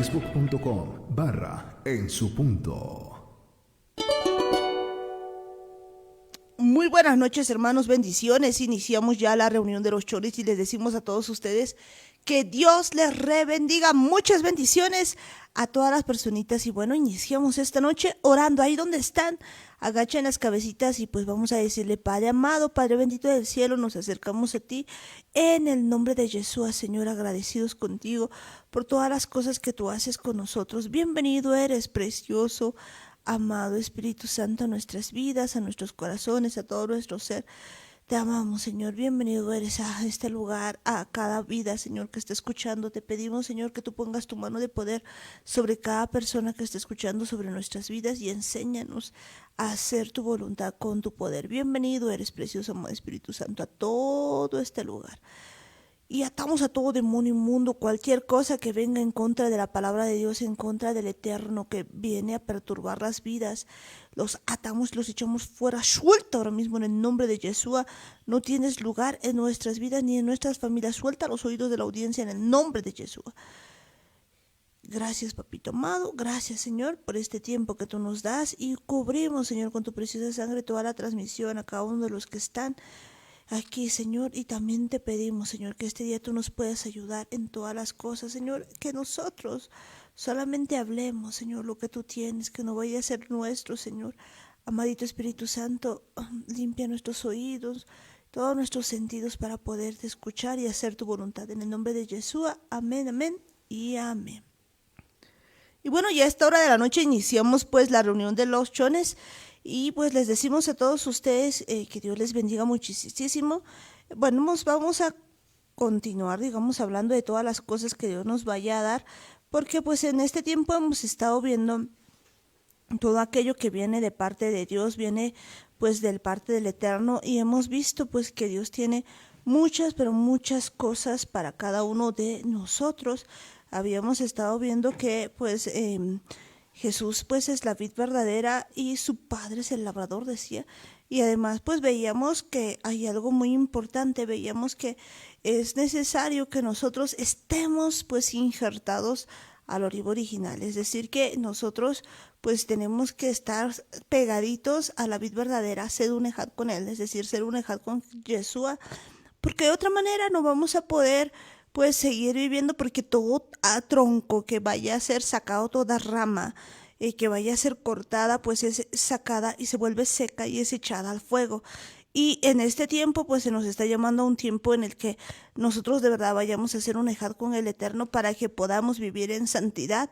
facebook.com/En Su Punto. Muy buenas noches, hermanos, bendiciones. Iniciamos ya la reunión de los choris y les decimos a todos ustedes que Dios les rebendiga. Muchas bendiciones a todas las personitas. Y bueno, iniciamos esta noche orando ahí donde están. Agachen las cabecitas y pues vamos a decirle: Padre amado, Padre bendito del cielo, nos acercamos a ti en el nombre de Jesús, Señor, agradecidos contigo por todas las cosas que tú haces con nosotros. Bienvenido eres, precioso, amado Espíritu Santo, a nuestras vidas, a nuestros corazones, a todo nuestro ser. Te amamos, Señor. Bienvenido eres a este lugar, a cada vida, Señor, que está escuchando. Te pedimos, Señor, que tú pongas tu mano de poder sobre cada persona que está escuchando, sobre nuestras vidas, y enséñanos a hacer tu voluntad con tu poder. Bienvenido eres, precioso, amado Espíritu Santo, a todo este lugar. Y atamos a todo demonio inmundo, cualquier cosa que venga en contra de la palabra de Dios, en contra del Eterno, que viene a perturbar las vidas. Los atamos, los echamos fuera, suelta ahora mismo en el nombre de Yeshua. No tienes lugar en nuestras vidas ni en nuestras familias. Suelta los oídos de la audiencia en el nombre de Yeshua. Gracias, papito amado, gracias, Señor, por este tiempo que tú nos das, y cubrimos, Señor, con tu preciosa sangre toda la transmisión a cada uno de los que están aquí, Señor. Y también te pedimos, Señor, que este día tú nos puedas ayudar en todas las cosas, Señor, que nosotros solamente hablemos, Señor, lo que tú tienes, que no vaya a ser nuestro, Señor. Amadito Espíritu Santo, limpia nuestros oídos, todos nuestros sentidos para poderte escuchar y hacer tu voluntad. En el nombre de Yeshua, amén, amén y amén. Y bueno, ya a esta hora de la noche iniciamos pues la reunión de los chones. Y pues les decimos a todos ustedes que Dios les bendiga muchísimo. Bueno, vamos a continuar, digamos, hablando de todas las cosas que Dios nos vaya a dar, porque pues en este tiempo hemos estado viendo todo aquello que viene de parte de Dios, viene pues del parte del Eterno, y hemos visto pues que Dios tiene muchas, pero muchas cosas para cada uno de nosotros. Habíamos estado viendo que pues Jesús pues es la vid verdadera y su padre es el labrador, decía. Y además pues veíamos que hay algo muy importante, veíamos que es necesario que nosotros estemos pues injertados al olivo original, es decir, que nosotros pues tenemos que estar pegaditos a la vid verdadera, ser un ejad con él, es decir, ser un ejad con Yeshua, porque de otra manera no vamos a poder pues seguir viviendo, porque todo tronco que vaya a ser sacado, toda rama que vaya a ser cortada, pues es sacada y se vuelve seca y es echada al fuego. Y en este tiempo pues se nos está llamando a un tiempo en el que nosotros de verdad vayamos a hacer un ejad con el Eterno, para que podamos vivir en santidad,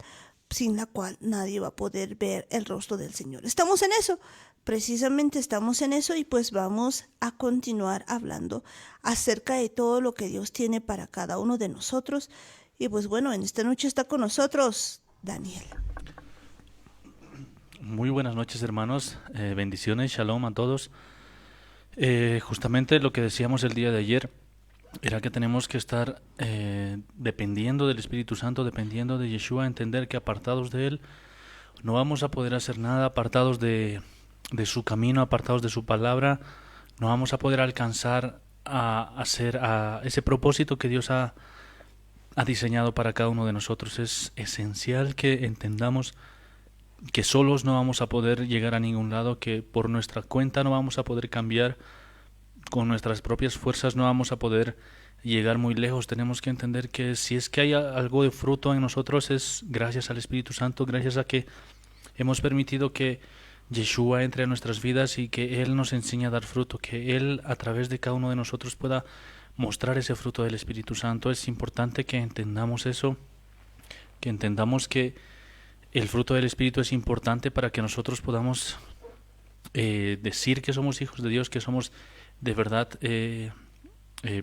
sin la cual nadie va a poder ver el rostro del Señor. Estamos en eso, precisamente estamos en eso, y pues vamos a continuar hablando acerca de todo lo que Dios tiene para cada uno de nosotros. Y pues bueno, en esta noche está con nosotros Daniel. Muy buenas noches, hermanos, bendiciones, shalom a todos. Justamente lo que decíamos el día de ayer era que tenemos que estar dependiendo del Espíritu Santo, dependiendo de Yeshua, entender que apartados de Él no vamos a poder hacer nada, apartados de su camino, apartados de su palabra, no vamos a poder alcanzar a hacer ese propósito que Dios ha diseñado para cada uno de nosotros. Es esencial que entendamos que solos no vamos a poder llegar a ningún lado, que por nuestra cuenta no vamos a poder cambiar, con nuestras propias fuerzas no vamos a poder llegar muy lejos. Tenemos que entender que si es que hay algo de fruto en nosotros, es gracias al Espíritu Santo, gracias a que hemos permitido que Yeshua entre a nuestras vidas y que Él nos enseñe a dar fruto, que Él a través de cada uno de nosotros pueda mostrar ese fruto del Espíritu Santo. Es importante que entendamos eso, que entendamos que el fruto del Espíritu es importante para que nosotros podamos decir que somos hijos de Dios, que somos de verdad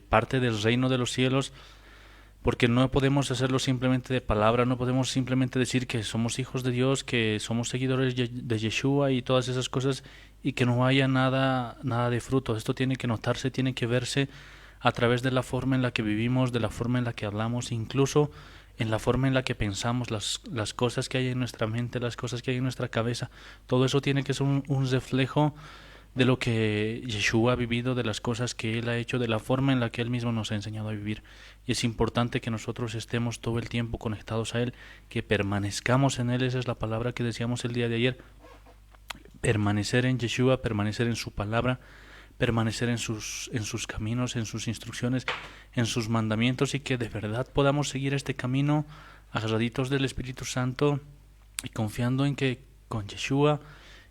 parte del reino de los cielos, porque no podemos hacerlo simplemente de palabra, no podemos simplemente decir que somos hijos de Dios, que somos seguidores de Yeshua y todas esas cosas, y que no haya nada de fruto. Esto tiene que notarse, tiene que verse a través de la forma en la que vivimos, de la forma en la que hablamos, incluso en la forma en la que pensamos, las cosas que hay en nuestra mente, las cosas que hay en nuestra cabeza. Todo eso tiene que ser un reflejo de lo que Yeshua ha vivido, de las cosas que Él ha hecho, de la forma en la que Él mismo nos ha enseñado a vivir. Y es importante que nosotros estemos todo el tiempo conectados a Él, que permanezcamos en Él. Esa es la palabra que decíamos el día de ayer. Permanecer en Yeshua, permanecer en su palabra, permanecer en sus caminos, en sus instrucciones, en sus mandamientos, y que de verdad podamos seguir este camino agarraditos del Espíritu Santo y confiando en que con Yeshua,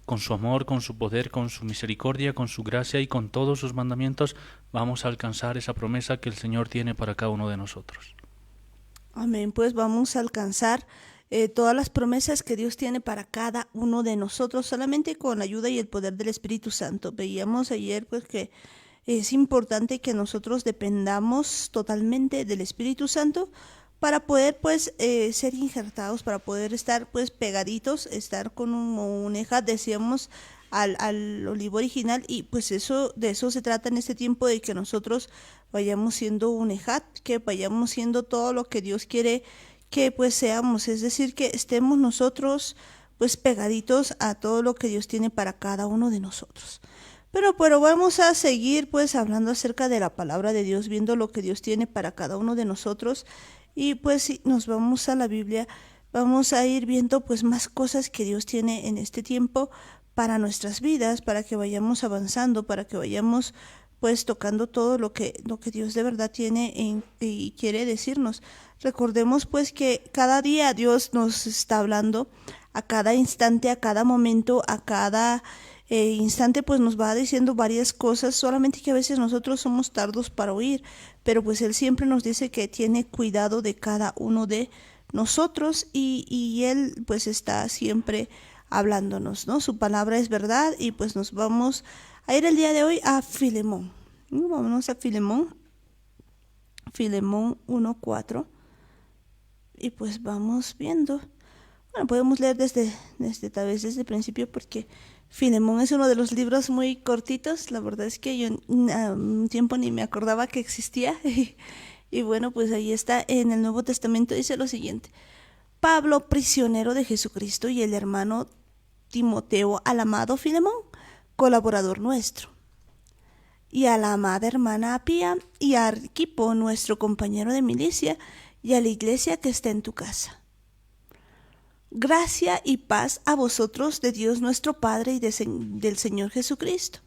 con su amor, con su poder, con su misericordia, con su gracia y con todos sus mandamientos, vamos a alcanzar esa promesa que el Señor tiene para cada uno de nosotros. Amén, pues vamos a alcanzar todas las promesas que Dios tiene para cada uno de nosotros, solamente con la ayuda y el poder del Espíritu Santo. Veíamos ayer pues que es importante que nosotros dependamos totalmente del Espíritu Santo para poder pues ser injertados, para poder estar pues pegaditos, estar con un ejat, decíamos, al olivo original, y pues de eso se trata en este tiempo, de que nosotros vayamos siendo un ejat, que vayamos siendo todo lo que Dios quiere que pues seamos, es decir, que estemos nosotros pues pegaditos a todo lo que Dios tiene para cada uno de nosotros. Pero vamos a seguir pues hablando acerca de la palabra de Dios, viendo lo que Dios tiene para cada uno de nosotros. Y pues si nos vamos a la Biblia, vamos a ir viendo pues más cosas que Dios tiene en este tiempo para nuestras vidas, para que vayamos avanzando, para que vayamos pues tocando todo lo que Dios de verdad tiene y quiere decirnos. Recordemos pues que cada día Dios nos está hablando, a cada instante, a cada momento, a cada instante pues nos va diciendo varias cosas, solamente que a veces nosotros somos tardos para oír, pero pues Él siempre nos dice que tiene cuidado de cada uno de nosotros, y Él pues está siempre hablándonos, ¿no? Su palabra es verdad. Y pues nos vamos a ir el día de hoy a Filemón. Vámonos a Filemón 1:4, y pues vamos viendo. Bueno, podemos leer tal vez desde el principio, porque Filemón es uno de los libros muy cortitos. La verdad es que yo a un tiempo ni me acordaba que existía. Y bueno, pues ahí está en el Nuevo Testamento. Dice lo siguiente: Pablo, prisionero de Jesucristo, y el hermano Timoteo, al amado Filemón, colaborador nuestro, y a la amada hermana Apía, y a Arquipo, nuestro compañero de milicia, y a la iglesia que está en tu casa. Gracia y paz a vosotros de Dios nuestro Padre y del Señor Jesucristo.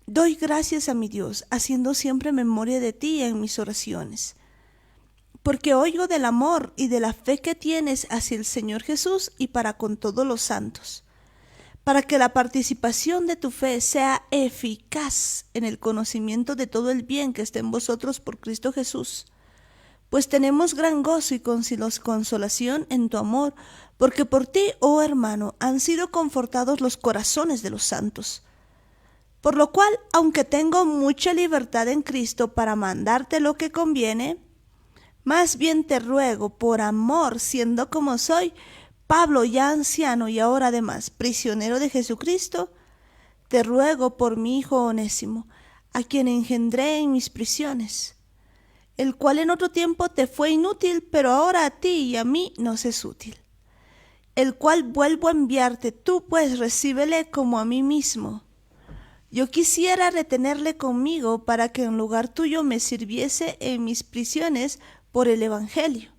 Doy gracias a mi Dios, haciendo siempre memoria de ti en mis oraciones, porque oigo del amor y de la fe que tienes hacia el Señor Jesús y para con todos los santos, para que la participación de tu fe sea eficaz en el conocimiento de todo el bien que está en vosotros por Cristo Jesús. Pues tenemos gran gozo y consolación en tu amor, porque por ti, oh hermano, han sido confortados los corazones de los santos. Por lo cual, aunque tengo mucha libertad en Cristo para mandarte lo que conviene, más bien te ruego, por amor, siendo como soy, Pablo, ya anciano y ahora además prisionero de Jesucristo, te ruego por mi hijo Onésimo, a quien engendré en mis prisiones, el cual en otro tiempo te fue inútil, pero ahora a ti y a mí nos es útil, el cual vuelvo a enviarte. Tú pues recíbele como a mí mismo. Yo quisiera retenerle conmigo para que en lugar tuyo me sirviese en mis prisiones por el Evangelio.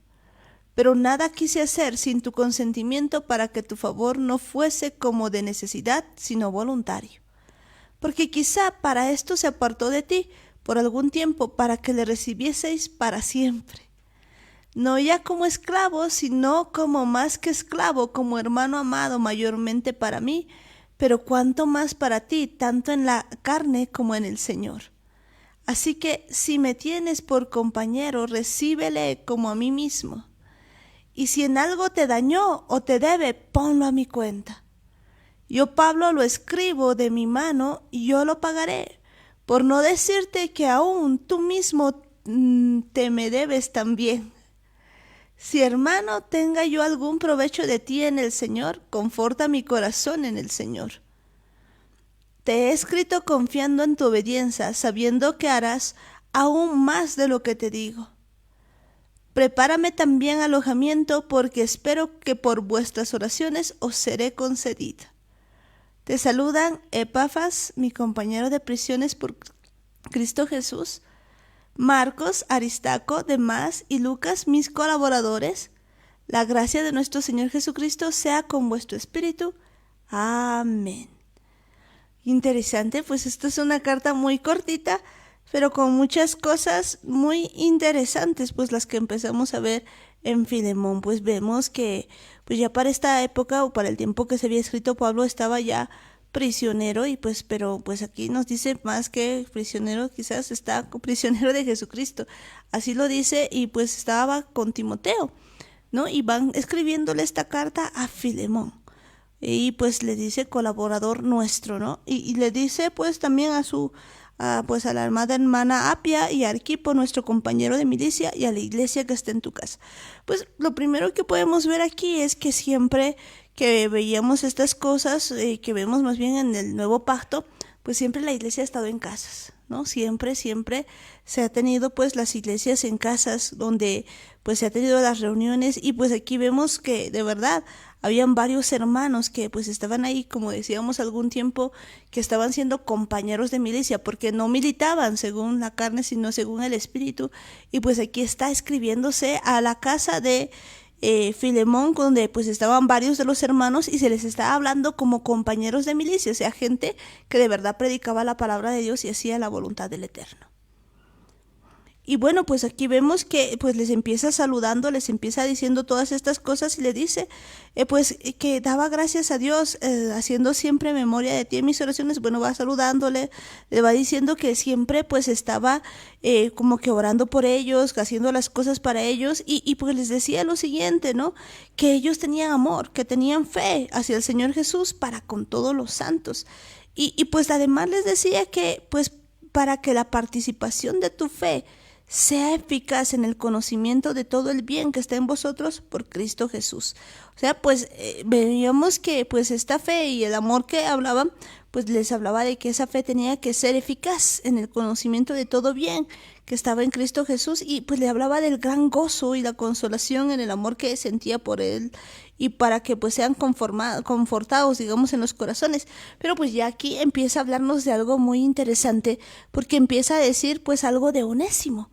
Pero nada quise hacer sin tu consentimiento, para que tu favor no fuese como de necesidad, sino voluntario. Porque quizá para esto se apartó de ti por algún tiempo, para que le recibieseis para siempre. No ya como esclavo, sino como más que esclavo, como hermano amado mayormente para mí, pero cuanto más para ti, tanto en la carne como en el Señor. Así que si me tienes por compañero, recíbele como a mí mismo. Y si en algo te dañó o te debe, ponlo a mi cuenta. Yo, Pablo, lo escribo de mi mano y yo lo pagaré, por no decirte que aún tú mismo te me debes también. Si, hermano, tenga yo algún provecho de ti en el Señor, conforta mi corazón en el Señor. Te he escrito confiando en tu obediencia, sabiendo que harás aún más de lo que te digo. Prepárame también alojamiento, porque espero que por vuestras oraciones os seré concedida. Te saludan Epafras, mi compañero de prisiones por Cristo Jesús, Marcos, Aristarco, Demás y Lucas, mis colaboradores. La gracia de nuestro Señor Jesucristo sea con vuestro espíritu. Amén. Interesante, pues esta es una carta muy cortita, pero con muchas cosas muy interesantes, pues las que empezamos a ver en Filemón. Pues vemos que pues ya para esta época o para el tiempo que se había escrito, Pablo estaba ya prisionero y pues, pero pues aquí nos dice más que prisionero, quizás está prisionero de Jesucristo. Así lo dice, y pues estaba con Timoteo, ¿no? Y van escribiéndole esta carta a Filemón. Y pues le dice colaborador nuestro, ¿no? Y le dice pues también pues a la amada hermana Apia y a Arquipo, nuestro compañero de milicia, y a la iglesia que está en tu casa. Pues lo primero que podemos ver aquí es que siempre que veíamos estas cosas, que vemos más bien en el nuevo pacto, pues siempre la iglesia ha estado en casas, ¿no? Siempre se ha tenido pues las iglesias en casas donde pues se ha tenido las reuniones, y pues aquí vemos que de verdad habían varios hermanos que pues estaban ahí, como decíamos algún tiempo, que estaban siendo compañeros de milicia, porque no militaban según la carne, sino según el espíritu. Y pues aquí está escribiéndose a la casa de Filemón, donde pues estaban varios de los hermanos y se les estaba hablando como compañeros de milicia, o sea, gente que de verdad predicaba la palabra de Dios y hacía la voluntad del Eterno. Y bueno, pues aquí vemos que pues les empieza saludando, les empieza diciendo todas estas cosas, y le dice pues que daba gracias a Dios, haciendo siempre memoria de ti en mis oraciones. Bueno, va saludándole, le va diciendo que siempre pues estaba como que orando por ellos, haciendo las cosas para ellos, y pues les decía lo siguiente, ¿no? Que ellos tenían amor, que tenían fe hacia el Señor Jesús para con todos los santos. Y pues además les decía que pues para que la participación de tu fe sea eficaz en el conocimiento de todo el bien que está en vosotros por Cristo Jesús. O sea, pues veíamos que pues esta fe y el amor que hablaban, pues les hablaba de que esa fe tenía que ser eficaz en el conocimiento de todo bien que estaba en Cristo Jesús, y pues le hablaba del gran gozo y la consolación en el amor que sentía por él, y para que pues sean confortados, digamos, en los corazones. Pero pues ya aquí empieza a hablarnos de algo muy interesante, porque empieza a decir pues algo de Onésimo.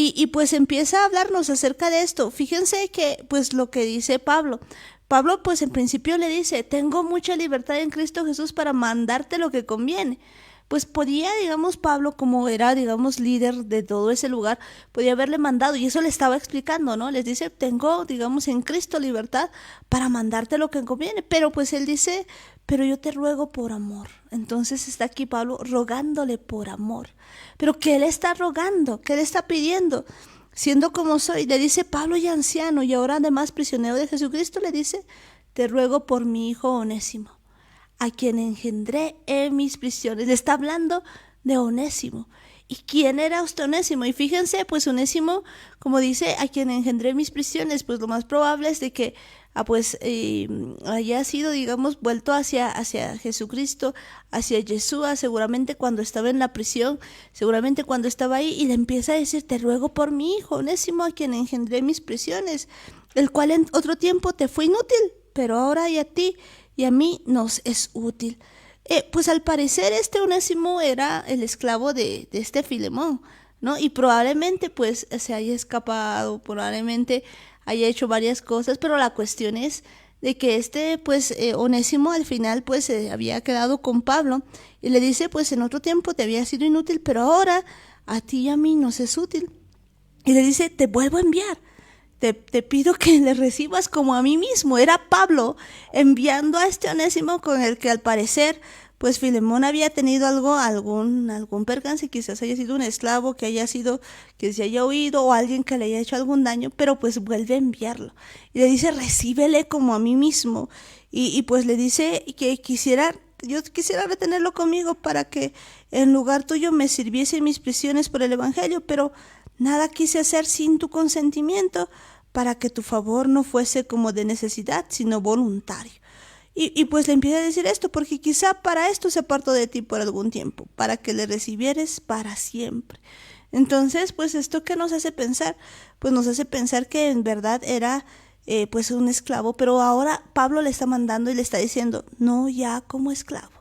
Y pues empieza a hablarnos acerca de esto. Fíjense que pues lo que dice Pablo pues en principio le dice: tengo mucha libertad en Cristo Jesús para mandarte lo que conviene. Pues podía, digamos, Pablo, como era, digamos, líder de todo ese lugar, podía haberle mandado, y eso le estaba explicando, ¿no? Les dice: tengo, digamos, en Cristo libertad para mandarte lo que conviene. Pero pues él dice: pero yo te ruego por amor. Entonces está aquí Pablo rogándole por amor. Pero ¿qué él está rogando? ¿Qué le está pidiendo? Siendo como soy, le dice Pablo, ya anciano y ahora además prisionero de Jesucristo, le dice: te ruego por mi hijo Onésimo, a quien engendré en mis prisiones. Le está hablando de Onésimo. ¿Y quién era usted, Onésimo? Y fíjense, pues Onésimo, como dice, a quien engendré en mis prisiones, pues lo más probable es de que haya sido, digamos, vuelto hacia Jesucristo, hacia Yeshua, seguramente cuando estaba en la prisión, seguramente cuando estaba ahí, y le empieza a decir: te ruego por mi hijo Onésimo, a quien engendré en mis prisiones, el cual en otro tiempo te fue inútil, pero ahora y a ti y a mí nos es útil. Pues al parecer este Onésimo era el esclavo de este Filemón, ¿no? Y probablemente pues se haya escapado, probablemente haya hecho varias cosas, pero la cuestión es de que Onésimo al final pues había quedado con Pablo, y le dice: pues en otro tiempo te había sido inútil, pero ahora a ti y a mí nos es útil. Y le dice: te vuelvo a enviar. Te pido que le recibas como a mí mismo. Era Pablo enviando a este Onésimo, con el que al parecer pues Filemón había tenido algún percance, quizás haya sido un esclavo que se haya huido, o alguien que le haya hecho algún daño, pero pues vuelve a enviarlo. Y le dice: recíbele como a mí mismo. Y pues le dice que yo quisiera retenerlo conmigo para que en lugar tuyo me sirviese en mis prisiones por el evangelio, pero nada quise hacer sin tu consentimiento, para que tu favor no fuese como de necesidad, sino voluntario. Y pues le empieza a decir esto, porque quizá para esto se apartó de ti por algún tiempo, para que le recibieres para siempre. Entonces, pues esto que nos hace pensar, pues nos hace pensar que en verdad era pues un esclavo, pero ahora Pablo le está mandando y le está diciendo, no ya como esclavo,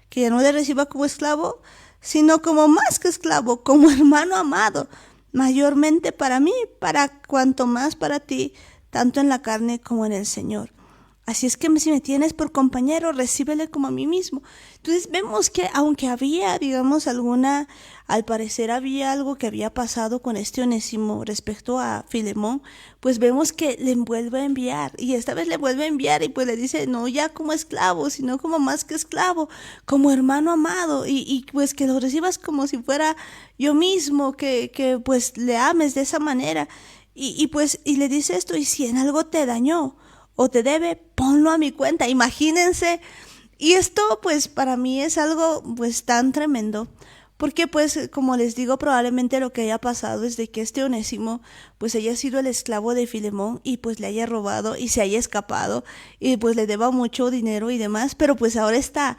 que ya no le reciba como esclavo, sino como más que esclavo, como hermano amado, mayormente para mí, para cuanto más para ti, tanto en la carne como en el Señor. Así es que si me tienes por compañero, recíbele como a mí mismo. Entonces vemos que aunque había, digamos, al parecer había algo que había pasado con este Onésimo respecto a Filemón, pues vemos que le vuelve a enviar, y esta vez le vuelve a enviar y pues le dice, no ya como esclavo, sino como más que esclavo, como hermano amado, y pues que lo recibas como si fuera yo mismo, que pues le ames de esa manera, y le dice esto, y si en algo te dañó, o te debe, ponlo a mi cuenta. Imagínense. Y esto pues para mí es algo pues tan tremendo, porque pues como les digo, probablemente lo que haya pasado es de que este Onésimo pues haya sido el esclavo de Filemón y pues le haya robado y se haya escapado y pues le deba mucho dinero y demás, pero pues ahora está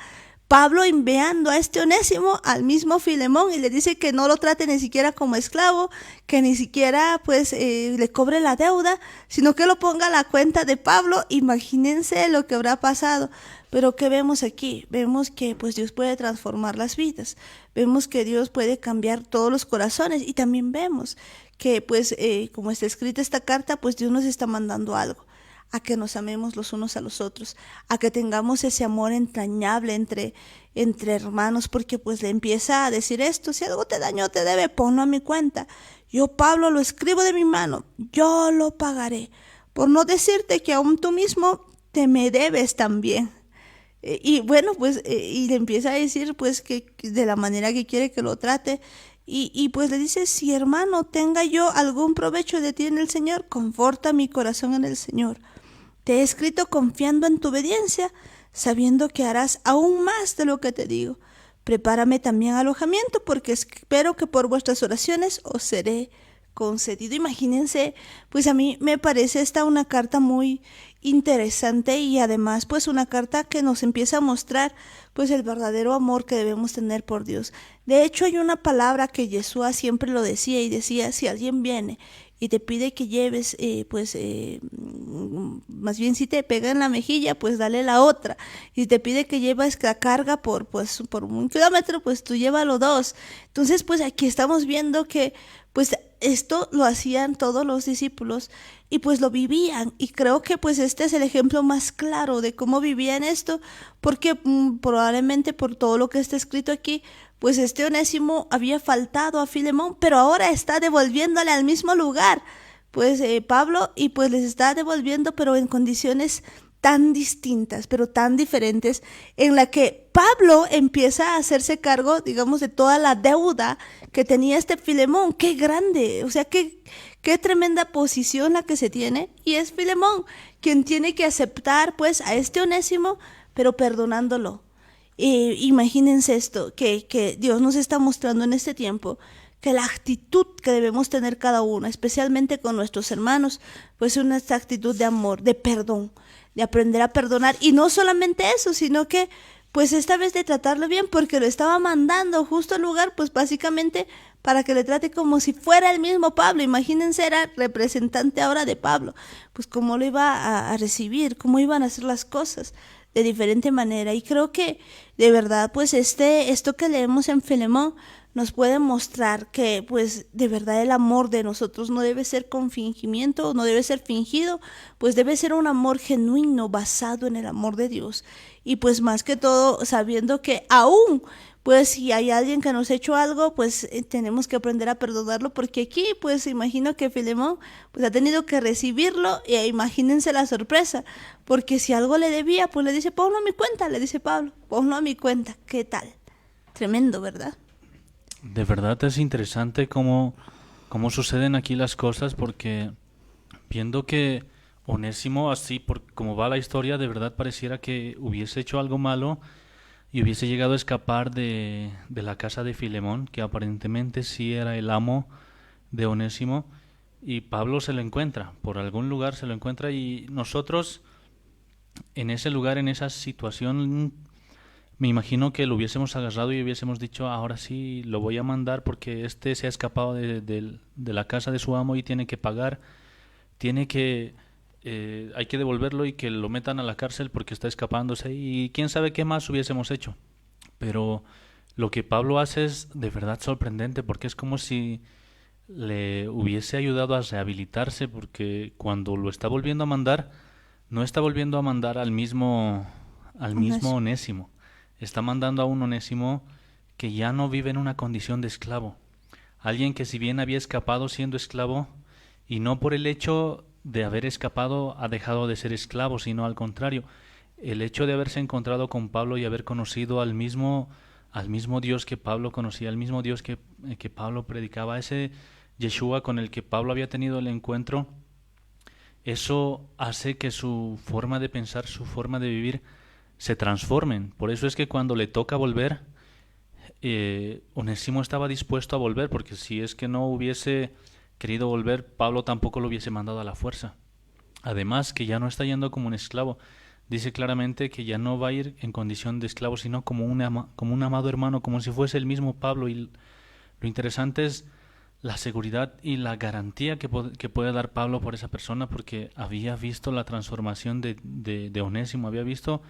Pablo enviando a este Onésimo al mismo Filemón y le dice que no lo trate ni siquiera como esclavo, que ni siquiera pues le cobre la deuda, sino que lo ponga a la cuenta de Pablo. Imagínense lo que habrá pasado. Pero ¿qué vemos aquí? Vemos que pues Dios puede transformar las vidas, vemos que Dios puede cambiar todos los corazones, y también vemos que pues como está escrita esta carta, pues Dios nos está mandando algo, a que nos amemos los unos a los otros, a que tengamos ese amor entrañable entre hermanos, porque pues le empieza a decir esto, si algo te dañó, te debe, ponlo a mi cuenta. Yo, Pablo, lo escribo de mi mano, yo lo pagaré, por no decirte que aún tú mismo te me debes también. Y bueno, pues, y le empieza a decir pues que de la manera que quiere que lo trate. Y pues le dice, si hermano, tenga yo algún provecho de ti en el Señor, conforta mi corazón en el Señor. Te he escrito confiando en tu obediencia, sabiendo que harás aún más de lo que te digo. Prepárame también alojamiento, porque espero que por vuestras oraciones os seré concedido. Imagínense, pues a mí me parece esta una carta muy interesante, y además pues una carta que nos empieza a mostrar pues el verdadero amor que debemos tener por Dios. De hecho hay una palabra que Yeshua siempre lo decía, y decía, si alguien viene y te pide que lleves, más bien si te pega en la mejilla, pues dale la otra. Y si te pide que lleves la carga por 1 kilómetro, pues tú llévalo 2. Entonces, pues aquí estamos viendo que pues esto lo hacían todos los discípulos y pues lo vivían. Y creo que pues este es el ejemplo más claro de cómo vivían esto, porque probablemente por todo lo que está escrito aquí, pues este Onésimo había faltado a Filemón, pero ahora está devolviéndole al mismo lugar, pues Pablo, y pues les está devolviendo, pero en condiciones tan distintas, pero tan diferentes, en la que Pablo empieza a hacerse cargo, digamos, de toda la deuda que tenía este Filemón. ¡Qué grande! O sea, qué tremenda posición la que se tiene, y es Filemón quien tiene que aceptar pues a este Onésimo, pero perdonándolo. Imagínense esto, que Dios nos está mostrando en este tiempo, que la actitud que debemos tener cada uno, especialmente con nuestros hermanos, pues es una actitud de amor, de perdón, de aprender a perdonar. Y no solamente eso, sino que pues esta vez de tratarlo bien, porque lo estaba mandando justo al lugar, pues básicamente para que le trate como si fuera el mismo Pablo. Imagínense, era representante ahora de Pablo, pues cómo lo iba a recibir, cómo iban a hacer las cosas de diferente manera. Y creo que de verdad pues esto que leemos en Filemón nos puede mostrar que pues de verdad el amor de nosotros no debe ser con fingimiento, no debe ser fingido, pues debe ser un amor genuino basado en el amor de Dios. Y pues más que todo sabiendo que aún pues si hay alguien que nos ha hecho algo, pues tenemos que aprender a perdonarlo, porque aquí pues imagino que Filemón pues ha tenido que recibirlo, y imagínense la sorpresa, porque si algo le debía, pues le dice, ponlo a mi cuenta, le dice Pablo, ponlo a mi cuenta. ¿Qué tal? Tremendo, ¿verdad? De verdad es interesante cómo suceden aquí las cosas, porque viendo que Onésimo, así por como va la historia, de verdad pareciera que hubiese hecho algo malo y hubiese llegado a escapar de la casa de Filemón, que aparentemente sí era el amo de Onésimo, y Pablo se lo encuentra, por algún lugar se lo encuentra, y nosotros en ese lugar, en esa situación, me imagino que lo hubiésemos agarrado y hubiésemos dicho, ahora sí lo voy a mandar porque este se ha escapado de la casa de su amo y tiene que pagar, tiene que hay que devolverlo y que lo metan a la cárcel porque está escapándose y quién sabe qué más hubiésemos hecho. Pero lo que Pablo hace es de verdad sorprendente porque es como si le hubiese ayudado a rehabilitarse, porque cuando lo está volviendo a mandar, no está volviendo a mandar al mismo Onésimo. Onésimo. Está mandando a un Onésimo que ya no vive en una condición de esclavo. Alguien que si bien había escapado siendo esclavo, y no por el hecho de haber escapado ha dejado de ser esclavo, sino al contrario, el hecho de haberse encontrado con Pablo y haber conocido al mismo Dios que Pablo conocía, al mismo Dios que Pablo predicaba, ese Yeshua con el que Pablo había tenido el encuentro, eso hace que su forma de pensar, su forma de vivir se transformen. Por eso es que cuando le toca volver, Onésimo estaba dispuesto a volver, porque si es que no hubiese querido volver, Pablo tampoco lo hubiese mandado a la fuerza. Además, que ya no está yendo como un esclavo. Dice claramente que ya no va a ir en condición de esclavo, sino como como un amado hermano, como si fuese el mismo Pablo. Y lo interesante es la seguridad y la garantía que puede dar Pablo por esa persona, porque había visto la transformación de Onésimo, había visto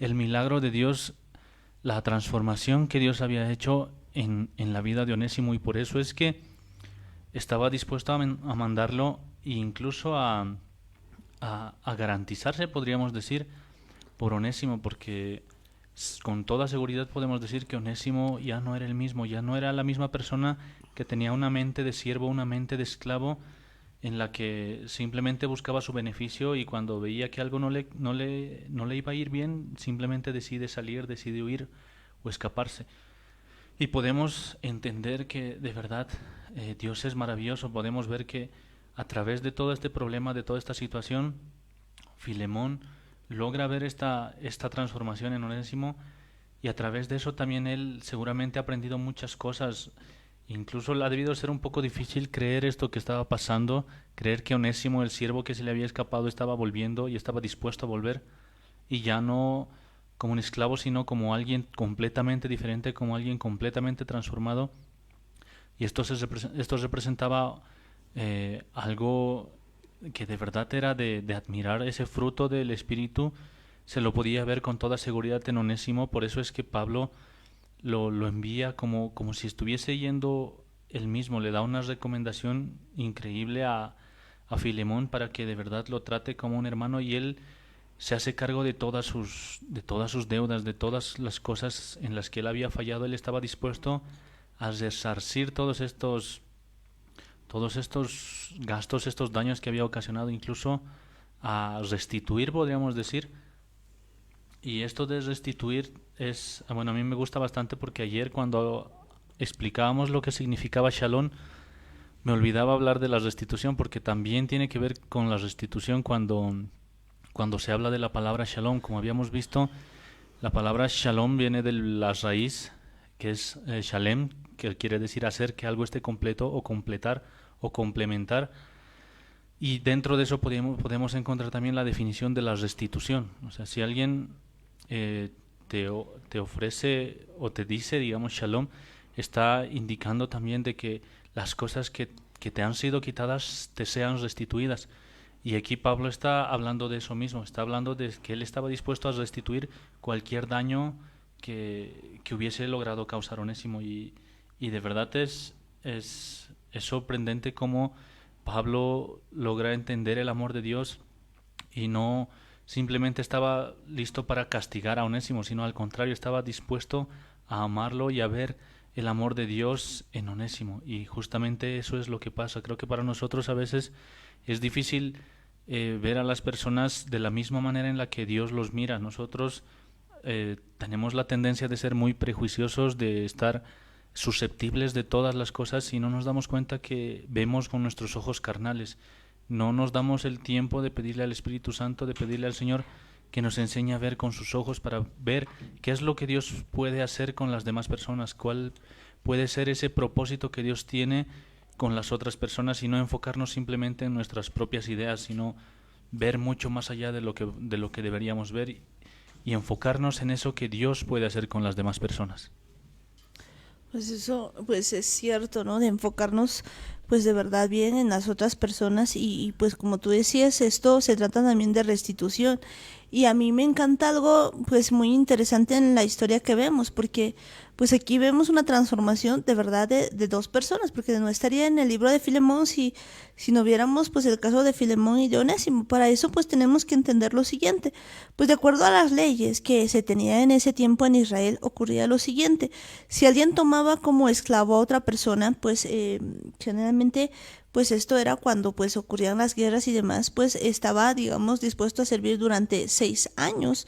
el milagro de Dios, la transformación que Dios había hecho en la vida de Onésimo, y por eso es que estaba dispuesto a mandarlo e incluso a garantizarse, podríamos decir, por Onésimo, porque con toda seguridad podemos decir que Onésimo ya no era el mismo, ya no era la misma persona que tenía una mente de siervo, una mente de esclavo, en la que simplemente buscaba su beneficio y cuando veía que algo no le iba a ir bien, simplemente decide salir, decide huir o escaparse. Y podemos entender que de verdad Dios es maravilloso. Podemos ver que a través de todo este problema, de toda esta situación, Filemón logra ver esta transformación en Onésimo, y a través de eso también él seguramente ha aprendido muchas cosas. Incluso le ha debido ser un poco difícil creer esto que estaba pasando, creer que Onésimo, el siervo que se le había escapado, estaba volviendo y estaba dispuesto a volver, y ya no como un esclavo, sino como alguien completamente diferente, como alguien completamente transformado. Y esto representaba algo que de verdad era de admirar. Ese fruto del Espíritu se lo podía ver con toda seguridad en Onésimo. Por eso es que Pablo lo envía como si estuviese yendo él mismo. Le da una recomendación increíble a Filemón para que de verdad lo trate como un hermano, y él se hace cargo de todas sus deudas, de todas las cosas en las que él había fallado. Él estaba dispuesto a resarcir todos estos gastos, estos daños que había ocasionado, incluso a restituir, podríamos decir. Y esto de restituir es, bueno, a mí me gusta bastante, porque ayer cuando explicábamos lo que significaba Shalom, me olvidaba hablar de la restitución, porque también tiene que ver con la restitución cuando se habla de la palabra Shalom. Como habíamos visto, la palabra Shalom viene de la raíz que es Shalem, que quiere decir hacer que algo esté completo o completar o complementar. Y dentro de eso podemos encontrar también la definición de la restitución. O sea, si alguien te ofrece o te dice, digamos, Shalom, está indicando también de que las cosas que te han sido quitadas te sean restituidas. Y aquí Pablo está hablando de eso mismo, está hablando de que él estaba dispuesto a restituir cualquier daño que hubiese logrado causar Onésimo. Y de verdad es sorprendente cómo Pablo logra entender el amor de Dios y no simplemente estaba listo para castigar a Onésimo, sino al contrario, estaba dispuesto a amarlo y a ver el amor de Dios en Onésimo. Y justamente eso es lo que pasa. Creo que para nosotros a veces es difícil ver a las personas de la misma manera en la que Dios los mira. Nosotros tenemos la tendencia de ser muy prejuiciosos, de estar susceptibles de todas las cosas, y no nos damos cuenta que vemos con nuestros ojos carnales. No nos damos el tiempo de pedirle al Espíritu Santo, de pedirle al Señor que nos enseñe a ver con sus ojos, para ver qué es lo que Dios puede hacer con las demás personas, cuál puede ser ese propósito que Dios tiene con las otras personas, y no enfocarnos simplemente en nuestras propias ideas, sino ver mucho más allá de lo que deberíamos ver, y enfocarnos en eso que Dios puede hacer con las demás personas. Pues eso, pues es cierto, ¿no? De enfocarnos pues de verdad bien en las otras personas y pues como tú decías, esto se trata también de restitución. Y a mí me encanta algo pues muy interesante en la historia que vemos, porque pues aquí vemos una transformación de verdad de dos personas, porque no estaría en el libro de Filemón si no viéramos pues el caso de Filemón y de Onésimo. Para eso pues tenemos que entender lo siguiente, pues de acuerdo a las leyes que se tenían en ese tiempo en Israel ocurría lo siguiente: si alguien tomaba como esclavo a otra persona, pues generalmente pues esto era cuando pues ocurrían las guerras y demás, pues estaba, digamos, dispuesto a servir durante 6 años.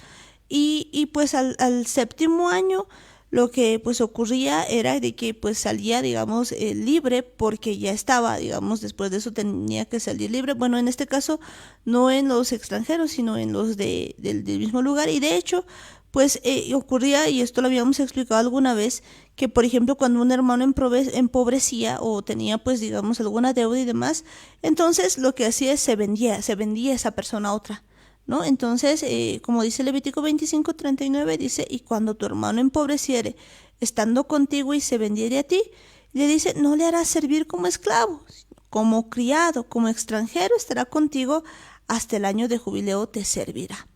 Y pues al séptimo año lo que pues ocurría era de que pues salía, digamos, libre, porque ya estaba, digamos, después de eso tenía que salir libre. Bueno, en este caso no en los extranjeros, sino en los del mismo lugar. Y de hecho, pues ocurría, y esto lo habíamos explicado alguna vez, que por ejemplo cuando un hermano empobrecía o tenía pues digamos alguna deuda y demás, entonces lo que hacía es se vendía esa persona a otra, ¿no? Entonces, como dice Levítico 25:39, dice: y cuando tu hermano empobreciere, estando contigo y se vendiere a ti, le dice, no le harás servir como esclavo, como criado, como extranjero estará contigo, hasta el año de jubileo te servirá.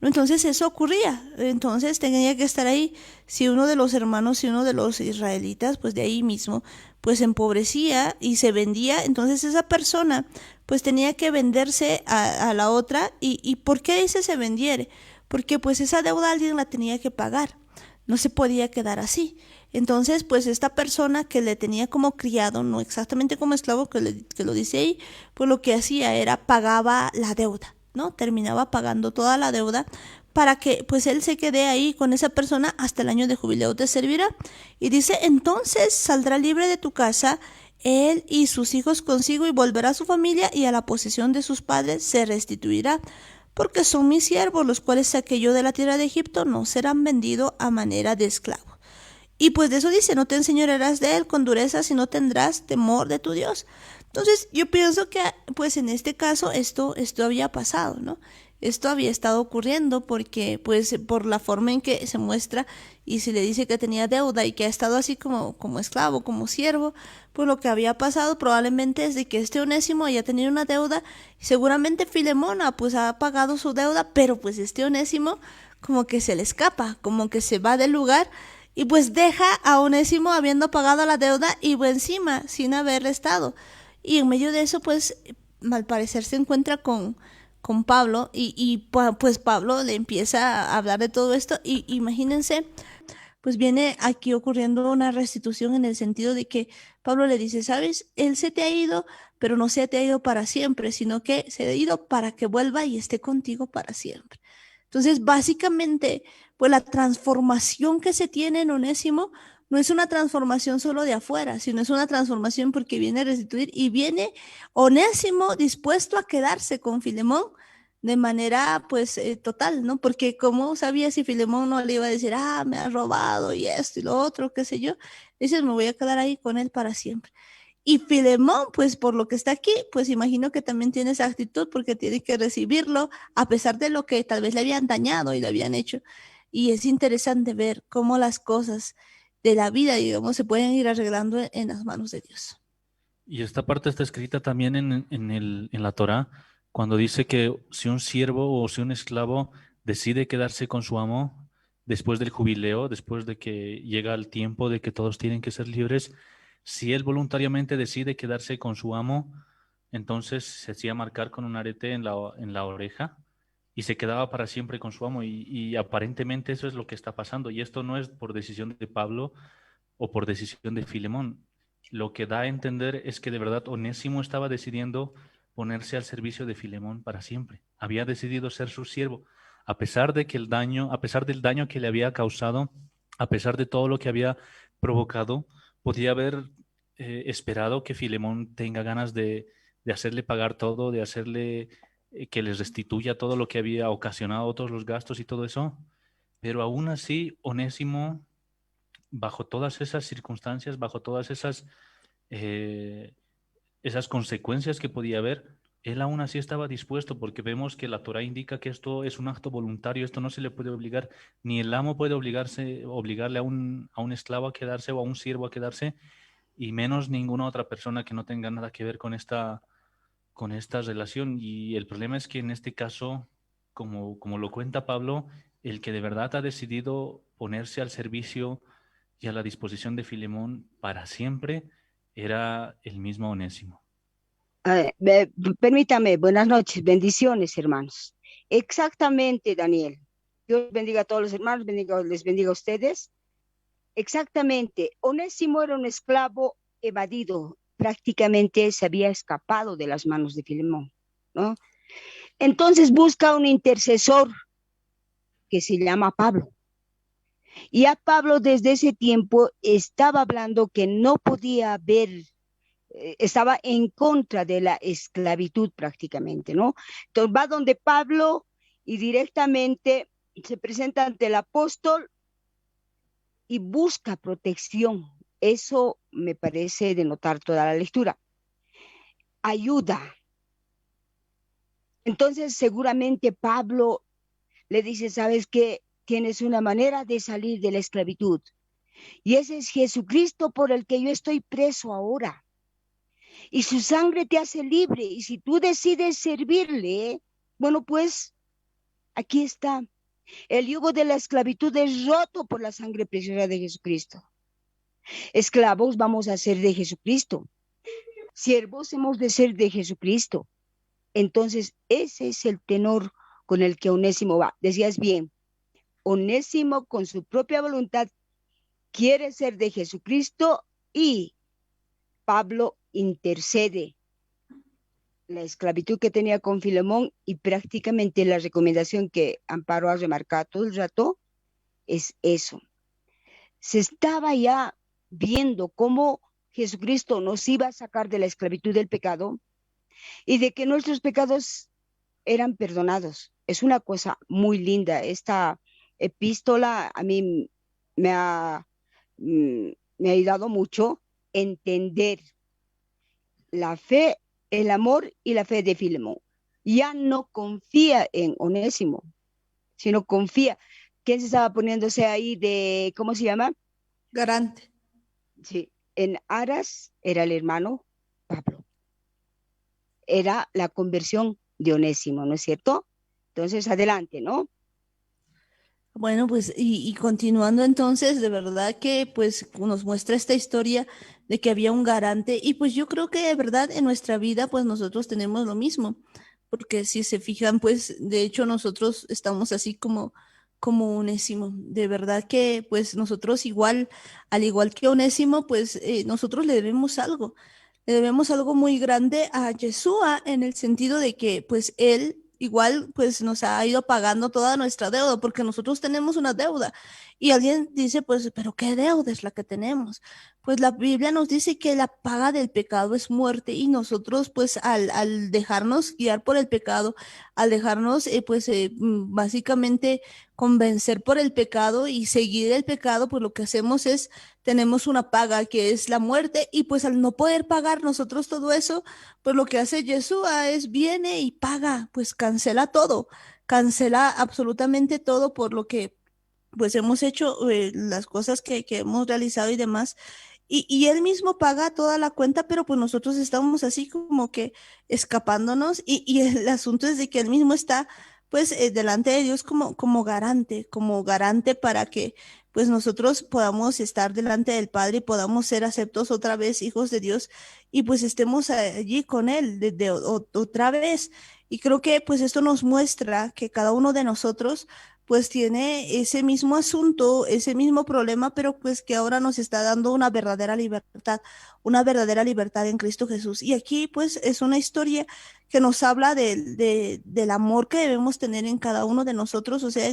¿No? Entonces eso ocurría, entonces tenía que estar ahí. Si uno de los hermanos, si uno de los israelitas, pues de ahí mismo, pues empobrecía y se vendía, entonces esa persona pues tenía que venderse a la otra. Y ¿por qué dice se vendiere? Porque pues esa deuda alguien la tenía que pagar, no se podía quedar así. Entonces, pues esta persona que le tenía como criado, no exactamente como esclavo, que lo dice ahí, pues lo que hacía era pagaba la deuda, ¿no? Terminaba pagando toda la deuda para que pues él se quede ahí con esa persona hasta el año de jubileo te servirá. Y dice, entonces saldrá libre de tu casa él y sus hijos consigo, y volverá a su familia, y a la posesión de sus padres se restituirá, porque son mis siervos, los cuales saqué yo de la tierra de Egipto, no serán vendidos a manera de esclavos. Y pues de eso dice, no te enseñorearás de él con dureza, sino tendrás temor de tu Dios. Entonces yo pienso que pues en este caso esto había pasado, ¿no? Esto había estado ocurriendo porque pues por la forma en que se muestra, y si le dice que tenía deuda y que ha estado así como esclavo, como siervo, pues lo que había pasado probablemente es de que este Onésimo haya tenido una deuda, y seguramente Filemona pues ha pagado su deuda, pero pues este Onésimo como que se le escapa, como que se va del lugar, y pues deja a Onésimo habiendo pagado la deuda y pues encima sin haberle estado. Y en medio de eso, pues al parecer se encuentra con Pablo, pues Pablo le empieza a hablar de todo esto. Y imagínense, pues viene aquí ocurriendo una restitución en el sentido de que Pablo le dice, sabes, él se te ha ido, pero no se te ha ido para siempre, sino que se ha ido para que vuelva y esté contigo para siempre. Entonces, básicamente, pues la transformación que se tiene en Onésimo no es una transformación solo de afuera, sino es una transformación porque viene a restituir, y viene Onésimo dispuesto a quedarse con Filemón de manera pues total, ¿no? Porque como sabía si Filemón no le iba a decir, me ha robado y esto y lo otro, qué sé yo, dices, me voy a quedar ahí con él para siempre. Y Filemón, pues por lo que está aquí, pues imagino que también tiene esa actitud porque tiene que recibirlo a pesar de lo que tal vez le habían dañado y le habían hecho. Y es interesante ver cómo las cosas de la vida, digamos, se pueden ir arreglando en las manos de Dios. Y esta parte está escrita también en la Torá, cuando dice que si un siervo o si un esclavo decide quedarse con su amo después del jubileo, después de que llega el tiempo de que todos tienen que ser libres, si él voluntariamente decide quedarse con su amo, entonces se hacía marcar con un arete en la oreja y se quedaba para siempre con su amo. Y aparentemente eso es lo que está pasando. Y esto no es por decisión de Pablo o por decisión de Filemón. Lo que da a entender es que de verdad Onésimo estaba decidiendo ponerse al servicio de Filemón para siempre. Había decidido ser su siervo, a pesar de que a pesar del daño que le había causado, a pesar de todo lo que había provocado, podía haber esperado que Filemón tenga ganas de hacerle pagar todo, de hacerle que les restituya todo lo que había ocasionado, todos los gastos y todo eso. Pero aún así, Onésimo, bajo todas esas circunstancias, bajo todas eh, esas consecuencias que podía haber, él aún así estaba dispuesto, porque vemos que la Torah indica que esto es un acto voluntario, esto no se le puede obligar, ni el amo puede obligarle a un esclavo a quedarse o a un siervo a quedarse, y menos ninguna otra persona que no tenga nada que ver con esta relación. Y el problema es que en este caso, como lo cuenta Pablo, el que de verdad ha decidido ponerse al servicio y a la disposición de Filemón para siempre era el mismo Onésimo. Permítame, buenas noches, bendiciones, hermanos. Exactamente, Daniel. Dios bendiga a todos los hermanos, les bendiga a ustedes. Exactamente, Onésimo era un esclavo evadido, prácticamente se había escapado de las manos de Filemón, ¿no? Entonces busca un intercesor que se llama Pablo. Y a Pablo desde ese tiempo estaba hablando que no podía haber, estaba en contra de la esclavitud prácticamente, ¿no? Entonces va donde Pablo y directamente se presenta ante el apóstol y busca protección. Eso me parece denotar toda la lectura. Ayuda. Entonces seguramente Pablo le dice, ¿sabes qué? Tienes una manera de salir de la esclavitud. Y ese es Jesucristo por el que yo estoy preso ahora. Y su sangre te hace libre. Y si tú decides servirle, bueno, pues aquí está. El yugo de la esclavitud es roto por la sangre preciosa de Jesucristo. Esclavos vamos a ser de Jesucristo. Siervos hemos de ser de Jesucristo. Entonces, ese es el tenor con el que Onésimo va. Decías bien, Onésimo con su propia voluntad quiere ser de Jesucristo y Pablo intercede la esclavitud que tenía con Filemón y prácticamente la recomendación que Amparo ha remarcado todo el rato es eso. Se estaba ya viendo cómo Jesucristo nos iba a sacar de la esclavitud del pecado y de que nuestros pecados eran perdonados. Es una cosa muy linda. Esta epístola a mí me ha, me ha ayudado mucho a entender la fe, el amor y la fe de Filemón. Ya no confía en Onésimo, sino confía. ¿Quién se estaba poniéndose ahí de, cómo se llama? Garante. Sí, en aras era el hermano Pablo. Era la conversión de Onésimo, ¿no es cierto? Entonces, adelante, ¿no? Bueno, pues y continuando entonces, de verdad que pues nos muestra esta historia de que había un garante y pues yo creo que de verdad en nuestra vida pues nosotros tenemos lo mismo, porque si se fijan pues de hecho nosotros estamos así como Onésimo, de verdad que pues nosotros igual, al igual que Onésimo pues nosotros le debemos algo muy grande a Yeshua en el sentido de que pues él igual pues nos ha ido pagando toda nuestra deuda porque nosotros tenemos una deuda y alguien dice pues pero ¿qué deuda es la que tenemos? Pues la Biblia nos dice que la paga del pecado es muerte y nosotros pues al dejarnos guiar por el pecado, al dejarnos básicamente convencer por el pecado y seguir el pecado pues lo que hacemos es tenemos una paga que es la muerte y pues al no poder pagar nosotros todo eso, pues lo que hace Yeshua es viene y paga, pues cancela todo, cancela absolutamente todo por lo que pues hemos hecho, las cosas que hemos realizado y demás. Y él mismo paga toda la cuenta, pero pues nosotros estamos así como que escapándonos y el asunto es de que él mismo está pues delante de Dios como garante para que pues nosotros podamos estar delante del Padre y podamos ser aceptos otra vez hijos de Dios y pues estemos allí con Él otra vez. Y creo que pues esto nos muestra que cada uno de nosotros pues tiene ese mismo asunto, ese mismo problema, pero pues que ahora nos está dando una verdadera libertad en Cristo Jesús. Y aquí pues es una historia que nos habla del amor que debemos tener en cada uno de nosotros, o sea,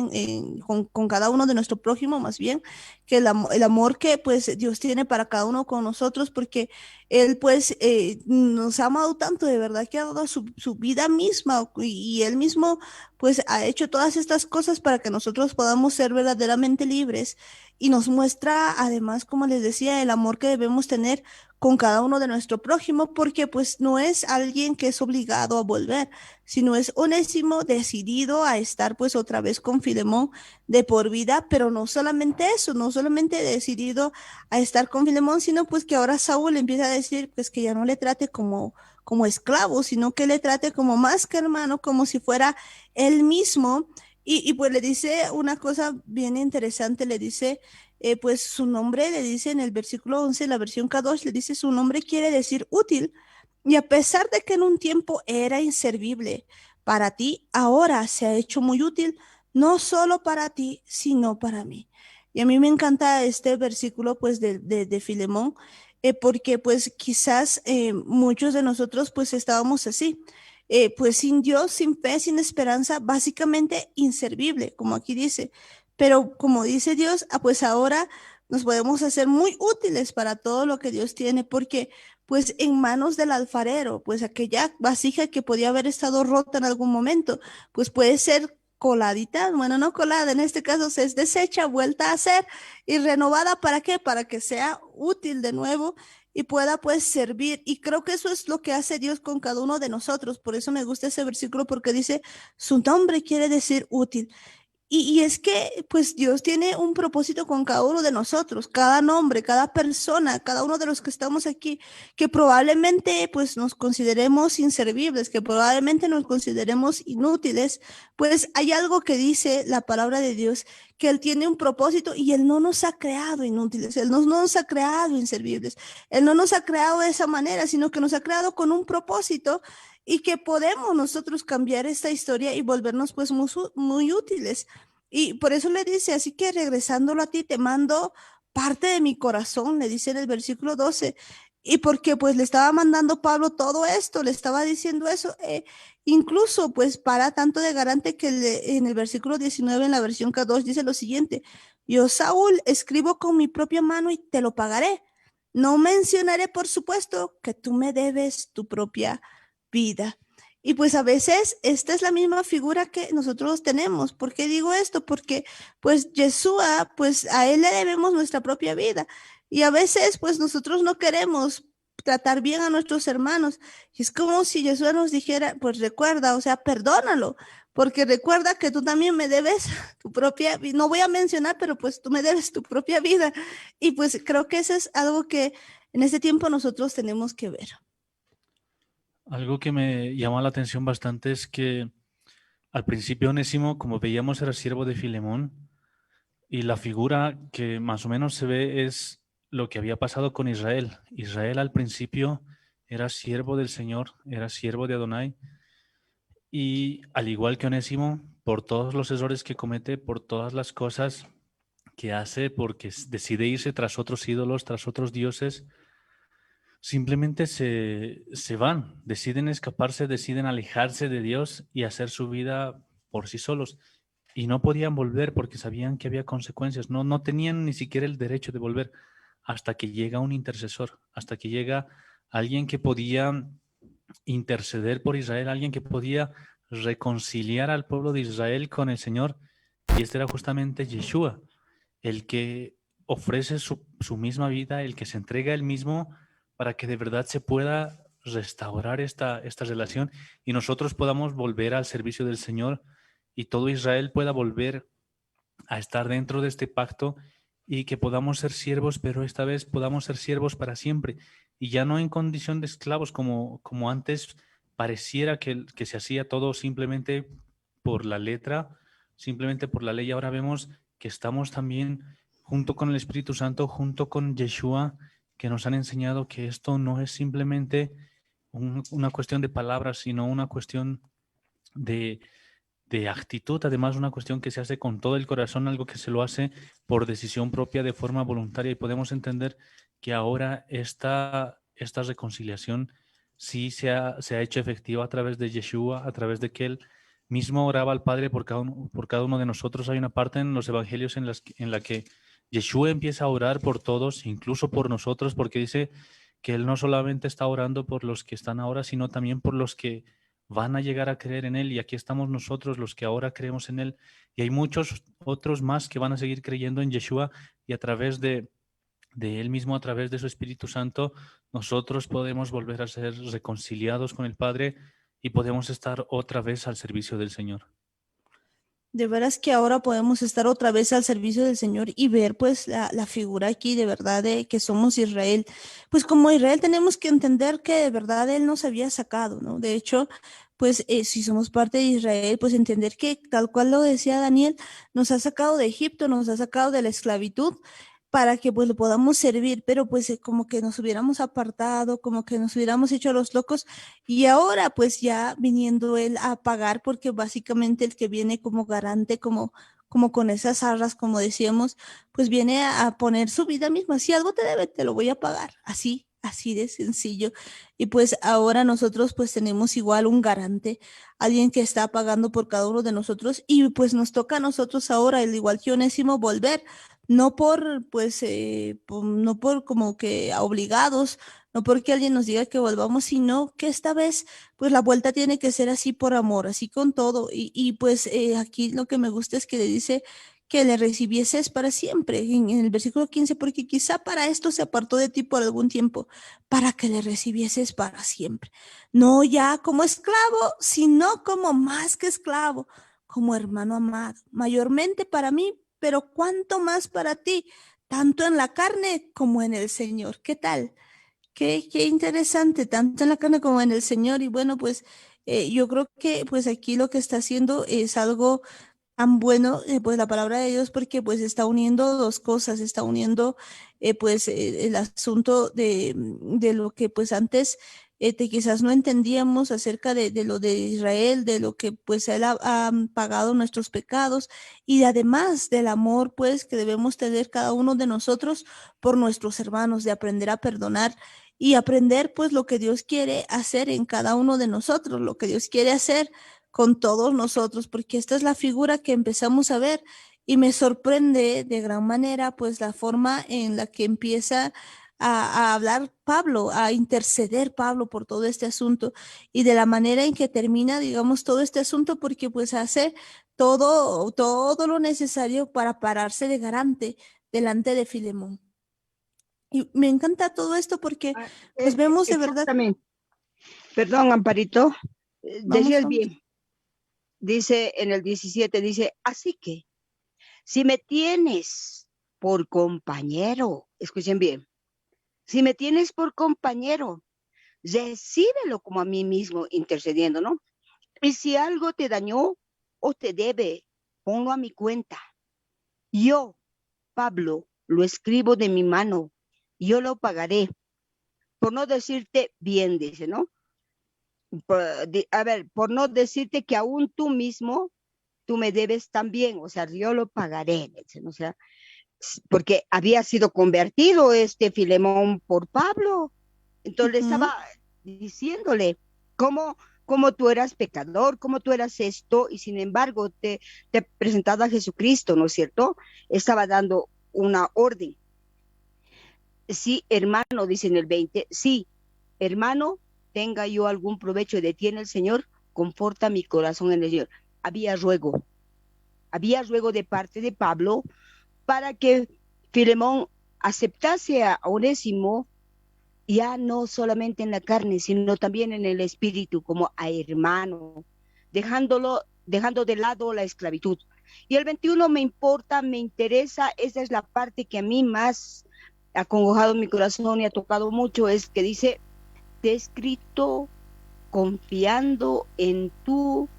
con cada uno de nuestro prójimo más bien, que el amor que pues Dios tiene para cada uno con nosotros, porque Él pues nos ha amado tanto, de verdad que ha dado su vida misma y Él mismo pues ha hecho todas estas cosas para que que nosotros podamos ser verdaderamente libres y nos muestra además, como les decía, el amor que debemos tener con cada uno de nuestro prójimo, porque pues no es alguien que es obligado a volver, sino es Onésimo decidido a estar pues otra vez con Filemón de por vida, pero no solamente eso, no solamente decidido a estar con Filemón, sino pues que ahora Saúl empieza a decir pues que ya no le trate como esclavo, sino que le trate como más que hermano, como si fuera él mismo. Y pues le dice una cosa bien interesante, le dice, pues su nombre, le dice en el versículo 11, la versión K2, le dice, su nombre quiere decir útil. Y a pesar de que en un tiempo era inservible para ti, ahora se ha hecho muy útil, no solo para ti, sino para mí. Y a mí me encanta este versículo pues de Filemón, porque pues quizás muchos de nosotros pues estábamos así, pues sin Dios, sin fe, sin esperanza, básicamente inservible, como aquí dice. Pero como dice Dios, pues ahora nos podemos hacer muy útiles para todo lo que Dios tiene, porque pues en manos del alfarero, pues aquella vasija que podía haber estado rota en algún momento, pues puede ser coladita, bueno, no colada, en este caso se es deshecha, vuelta a hacer y renovada. ¿Para qué? Para que sea útil de nuevo y pueda pues servir. Y creo que eso es lo que hace Dios con cada uno de nosotros. Por eso me gusta ese versículo, porque dice, su nombre quiere decir útil. Y es que, pues Dios tiene un propósito con cada uno de nosotros, cada nombre, cada persona, cada uno de los que estamos aquí, que probablemente, pues nos consideremos inservibles, que probablemente nos consideremos inútiles, pues hay algo que dice la palabra de Dios, que Él tiene un propósito y Él no nos ha creado inútiles, Él no nos ha creado inservibles, Él no nos ha creado de esa manera, sino que nos ha creado con un propósito y que podemos nosotros cambiar esta historia y volvernos pues muy útiles. Y por eso le dice, así que regresándolo a ti, te mando parte de mi corazón, le dice en el versículo 12. Y porque pues le estaba mandando Pablo todo esto, le estaba diciendo eso, incluso pues para tanto de garante que en el versículo 19 en la versión K2 dice lo siguiente, yo Saúl escribo con mi propia mano y te lo pagaré. No mencionaré, por supuesto, que tú me debes tu propia vida. Y pues a veces esta es la misma figura que nosotros tenemos. ¿Por qué digo esto? Porque pues Yeshua, pues a él le debemos nuestra propia vida. Y a veces pues nosotros no queremos tratar bien a nuestros hermanos. Y es como si Yeshua nos dijera, pues recuerda, o sea, perdónalo, porque recuerda que tú también me debes tu propia vida. No voy a mencionar, pero pues tú me debes tu propia vida. Y pues creo que eso es algo que en este tiempo nosotros tenemos que ver. Algo que me llama la atención bastante es que al principio Onésimo, como veíamos, era siervo de Filemón y la figura que más o menos se ve es lo que había pasado con Israel. Israel al principio era siervo del Señor, era siervo de Adonai y al igual que Onésimo, por todos los errores que comete, por todas las cosas que hace, porque decide irse tras otros ídolos, tras otros dioses, simplemente se van, deciden escaparse, deciden alejarse de Dios y hacer su vida por sí solos. Y no podían volver porque sabían que había consecuencias. No tenían ni siquiera el derecho de volver hasta que llega un intercesor, hasta que llega alguien que podía interceder por Israel, alguien que podía reconciliar al pueblo de Israel con el Señor. Y este era justamente Yeshua, el que ofrece su misma vida, el que se entrega él mismo para que de verdad se pueda restaurar esta relación y nosotros podamos volver al servicio del Señor y todo Israel pueda volver a estar dentro de este pacto y que podamos ser siervos, pero esta vez podamos ser siervos para siempre y ya no en condición de esclavos como antes pareciera que se hacía todo simplemente por la letra, simplemente por la ley. Ahora vemos que estamos también junto con el Espíritu Santo, junto con Yeshua, que nos han enseñado que esto no es simplemente una cuestión de palabras, sino una cuestión de actitud, además una cuestión que se hace con todo el corazón, algo que se lo hace por decisión propia de forma voluntaria y podemos entender que ahora esta reconciliación sí se ha hecho efectiva a través de Yeshua, a través de que él mismo oraba al Padre por cada uno de nosotros. Hay una parte en los evangelios en la que Yeshua empieza a orar por todos, incluso por nosotros, porque dice que él no solamente está orando por los que están ahora, sino también por los que van a llegar a creer en Él, y aquí estamos nosotros los que ahora creemos en Él, y hay muchos otros más que van a seguir creyendo en Yeshua, y a través de Él mismo, a través de su Espíritu Santo, nosotros podemos volver a ser reconciliados con el Padre y podemos estar otra vez al servicio del Señor. De veras que ahora podemos estar otra vez al servicio del Señor y ver pues la figura aquí de verdad de que somos Israel. Pues como Israel tenemos que entender que de verdad Él nos había sacado, ¿no? De hecho, pues si somos parte de Israel, pues entender que tal cual lo decía Daniel, nos ha sacado de Egipto, nos ha sacado de la esclavitud para que pues lo podamos servir, pero pues como que nos hubiéramos apartado, como que nos hubiéramos hecho los locos y ahora pues ya viniendo él a pagar, porque básicamente el que viene como garante, como con esas arras, como decíamos, pues viene a poner su vida misma. Si algo te debe, te lo voy a pagar. Así de sencillo. Y pues ahora nosotros pues tenemos igual un garante, alguien que está pagando por cada uno de nosotros y pues nos toca a nosotros ahora, al igual que Onésimo, volver. No por, pues, no por como que obligados, no porque alguien nos diga que volvamos, sino que esta vez, pues la vuelta tiene que ser así por amor, así con todo. Y pues aquí lo que me gusta es que le dice que le recibieses para siempre, en el versículo 15 porque quizá para esto se apartó de ti por algún tiempo, para que le recibieses para siempre. No ya como esclavo, sino como más que esclavo, como hermano amado, mayormente para mí, pero cuánto más para ti, tanto en la carne como en el Señor. ¿Qué tal? Qué interesante, tanto en la carne como en el Señor. Y bueno, pues yo creo que pues aquí lo que está haciendo es algo tan bueno, pues la palabra de Dios, porque pues está uniendo dos cosas, está uniendo pues el asunto de lo que pues antes quizás no entendíamos acerca de lo de Israel, de lo que pues Él ha pagado nuestros pecados y además del amor pues que debemos tener cada uno de nosotros por nuestros hermanos, de aprender a perdonar y aprender pues lo que Dios quiere hacer en cada uno de nosotros, lo que Dios quiere hacer con todos nosotros, porque esta es la figura que empezamos a ver y me sorprende de gran manera pues la forma en la que empieza a hablar Pablo, a interceder Pablo por todo este asunto y de la manera en que termina, digamos, todo este asunto, porque pues hace todo lo necesario para pararse de garante delante de Filemón. Y me encanta todo esto porque pues vemos de verdad. Exactamente. Perdón, Amparito. Vamos, Decías bien. Dice en el 17, dice, así que si me tienes por compañero, escuchen bien, si me tienes por compañero, recíbelo como a mí mismo intercediendo, ¿no? Y si algo te dañó o te debe, ponlo a mi cuenta. Yo, Pablo, lo escribo de mi mano, yo lo pagaré. Por no decirte bien, dice, ¿no? Por no decirte que aún tú mismo, tú me debes también, o sea, yo lo pagaré, dice, ¿no? O sea, porque había sido convertido este Filemón por Pablo. Entonces estaba diciéndole cómo tú eras pecador, cómo tú eras esto, y sin embargo te presentaba a Jesucristo, ¿no es cierto? Estaba dando una orden. Sí, hermano, dice en el 20, sí, hermano, tenga yo algún provecho de ti en el Señor, conforta mi corazón en el Señor. Había ruego de parte de Pablo para que Filemón aceptase a Onésimo, ya no solamente en la carne, sino también en el espíritu, como a hermano, dejando de lado la esclavitud. Y el 21 me importa, me interesa, esa es la parte que a mí más ha acongojado mi corazón y ha tocado mucho, es que dice, te he escrito confiando en tu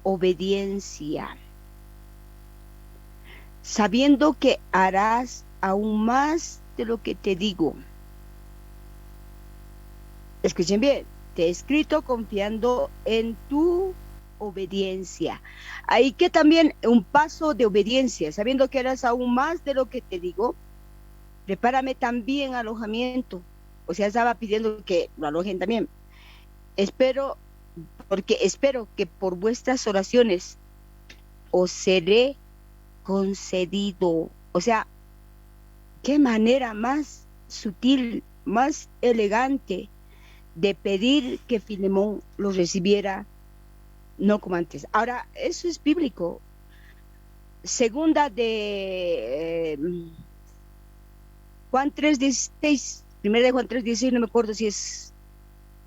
obediencia, sabiendo que harás aún más de lo que te digo. Escuchen bien, te he escrito confiando en tu obediencia. Ahí que también un paso de obediencia, sabiendo que harás aún más de lo que te digo, prepárame también alojamiento. O sea, estaba pidiendo que lo alojen también. Porque espero que por vuestras oraciones os seré concedido. O sea, qué manera más sutil, más elegante de pedir que Filemón lo recibiera no como antes. Ahora, eso es bíblico. Segunda de Juan 3:16, primera de Juan 3:16, no me acuerdo si es,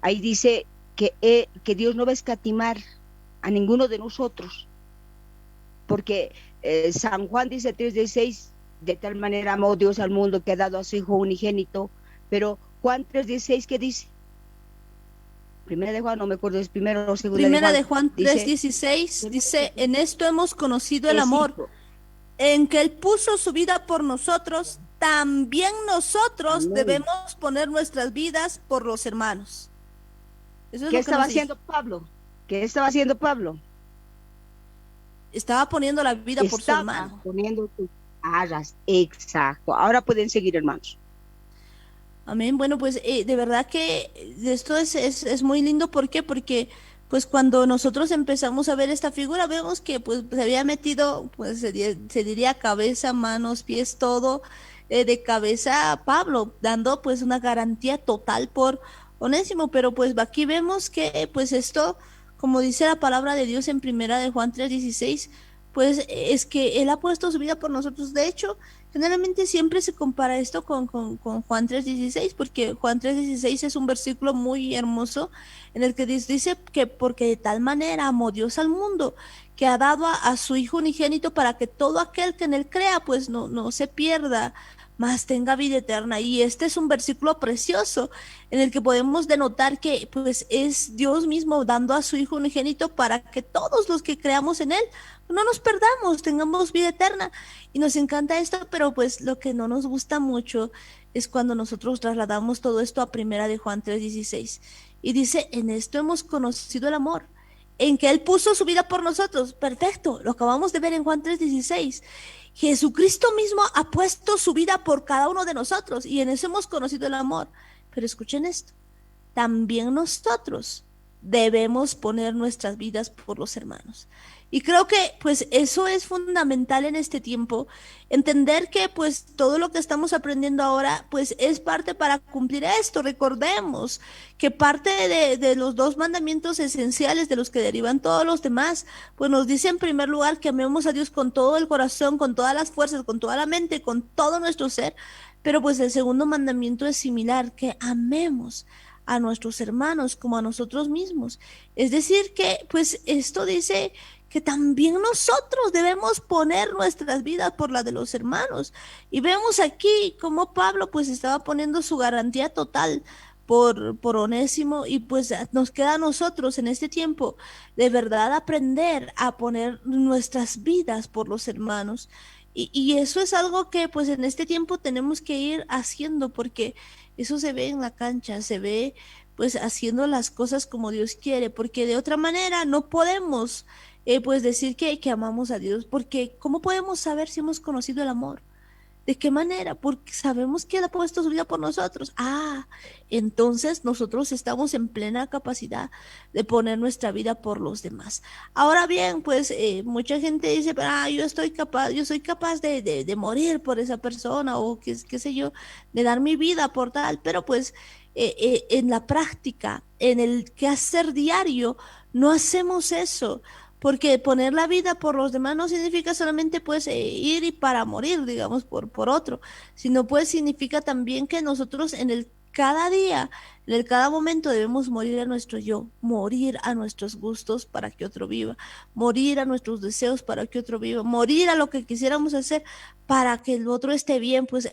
ahí dice que Dios no va a escatimar a ninguno de nosotros, porque San Juan dice 3:16, de tal manera amó Dios al mundo que ha dado a su Hijo unigénito, pero Juan 3:16, ¿qué dice? Primera de Juan, no me acuerdo, es primero o segunda de Primera Juan, de Juan dice, 3:16 dice, en esto hemos conocido el es amor, hijo. en que Él puso su vida por nosotros, también nosotros Amén. debemos poner nuestras vidas por los hermanos. Eso es ¿Qué lo que estaba nos dice. haciendo Pablo? ¿Qué estaba haciendo Pablo? Estaba poniendo la vida por su Estaba hermano. poniendo tus aras. Exacto. Ahora pueden seguir, hermanos. Amén. Bueno, pues de verdad que esto es muy lindo. ¿Por qué? Porque pues cuando nosotros empezamos a ver esta figura, vemos que pues se había metido, pues se diría cabeza, manos, pies, todo de cabeza a Pablo, dando pues una garantía total por Onésimo. Pero pues aquí vemos que pues esto, como dice la palabra de Dios en primera de Juan 3:16, pues es que Él ha puesto su vida por nosotros. De hecho, generalmente siempre se compara esto con Juan 3:16, porque Juan 3:16 es un versículo muy hermoso en el que dice que porque de tal manera amó Dios al mundo, que ha dado a su Hijo unigénito para que todo aquel que en él crea, pues no se pierda, más tenga vida eterna. Y este es un versículo precioso en el que podemos denotar que pues es Dios mismo dando a su Hijo unigénito para que todos los que creamos en él no nos perdamos, tengamos vida eterna. Y nos encanta esto, pero pues lo que no nos gusta mucho es cuando nosotros trasladamos todo esto a primera de Juan 3:16. Y dice, en esto hemos conocido el amor, en que Él puso su vida por nosotros. Perfecto, lo acabamos de ver en Juan 3:16. Jesucristo mismo ha puesto su vida por cada uno de nosotros y en eso hemos conocido el amor. Pero escuchen esto, también nosotros debemos poner nuestras vidas por los hermanos. Y creo que pues eso es fundamental en este tiempo, entender que pues todo lo que estamos aprendiendo ahora pues es parte para cumplir esto. Recordemos que parte de los dos mandamientos esenciales de los que derivan todos los demás, pues nos dice en primer lugar que amemos a Dios con todo el corazón, con todas las fuerzas, con toda la mente, con todo nuestro ser. Pero pues el segundo mandamiento es similar, que amemos a nuestros hermanos como a nosotros mismos. Es decir, que pues esto dice que también nosotros debemos poner nuestras vidas por la de los hermanos. Y vemos aquí cómo Pablo pues estaba poniendo su garantía total por Onésimo y pues nos queda a nosotros en este tiempo de verdad aprender a poner nuestras vidas por los hermanos. Y eso es algo que pues en este tiempo tenemos que ir haciendo porque eso se ve en la cancha, se ve pues haciendo las cosas como Dios quiere, porque de otra manera no podemos pues decir que amamos a Dios, porque ¿cómo podemos saber si hemos conocido el amor? ¿De qué manera? Porque sabemos que Él ha puesto su vida por nosotros. Ah, entonces nosotros estamos en plena capacidad de poner nuestra vida por los demás. Ahora bien, pues mucha gente dice, yo estoy capaz, yo soy capaz de morir por esa persona o qué sé yo, de dar mi vida por tal, pero pues en la práctica, en el quehacer diario, no hacemos eso. Porque poner la vida por los demás no significa solamente pues ir y para morir, digamos, por otro, sino pues significa también que nosotros en el cada día, en el cada momento debemos morir a nuestro yo, morir a nuestros gustos para que otro viva, morir a nuestros deseos para que otro viva, morir a lo que quisiéramos hacer para que el otro esté bien, pues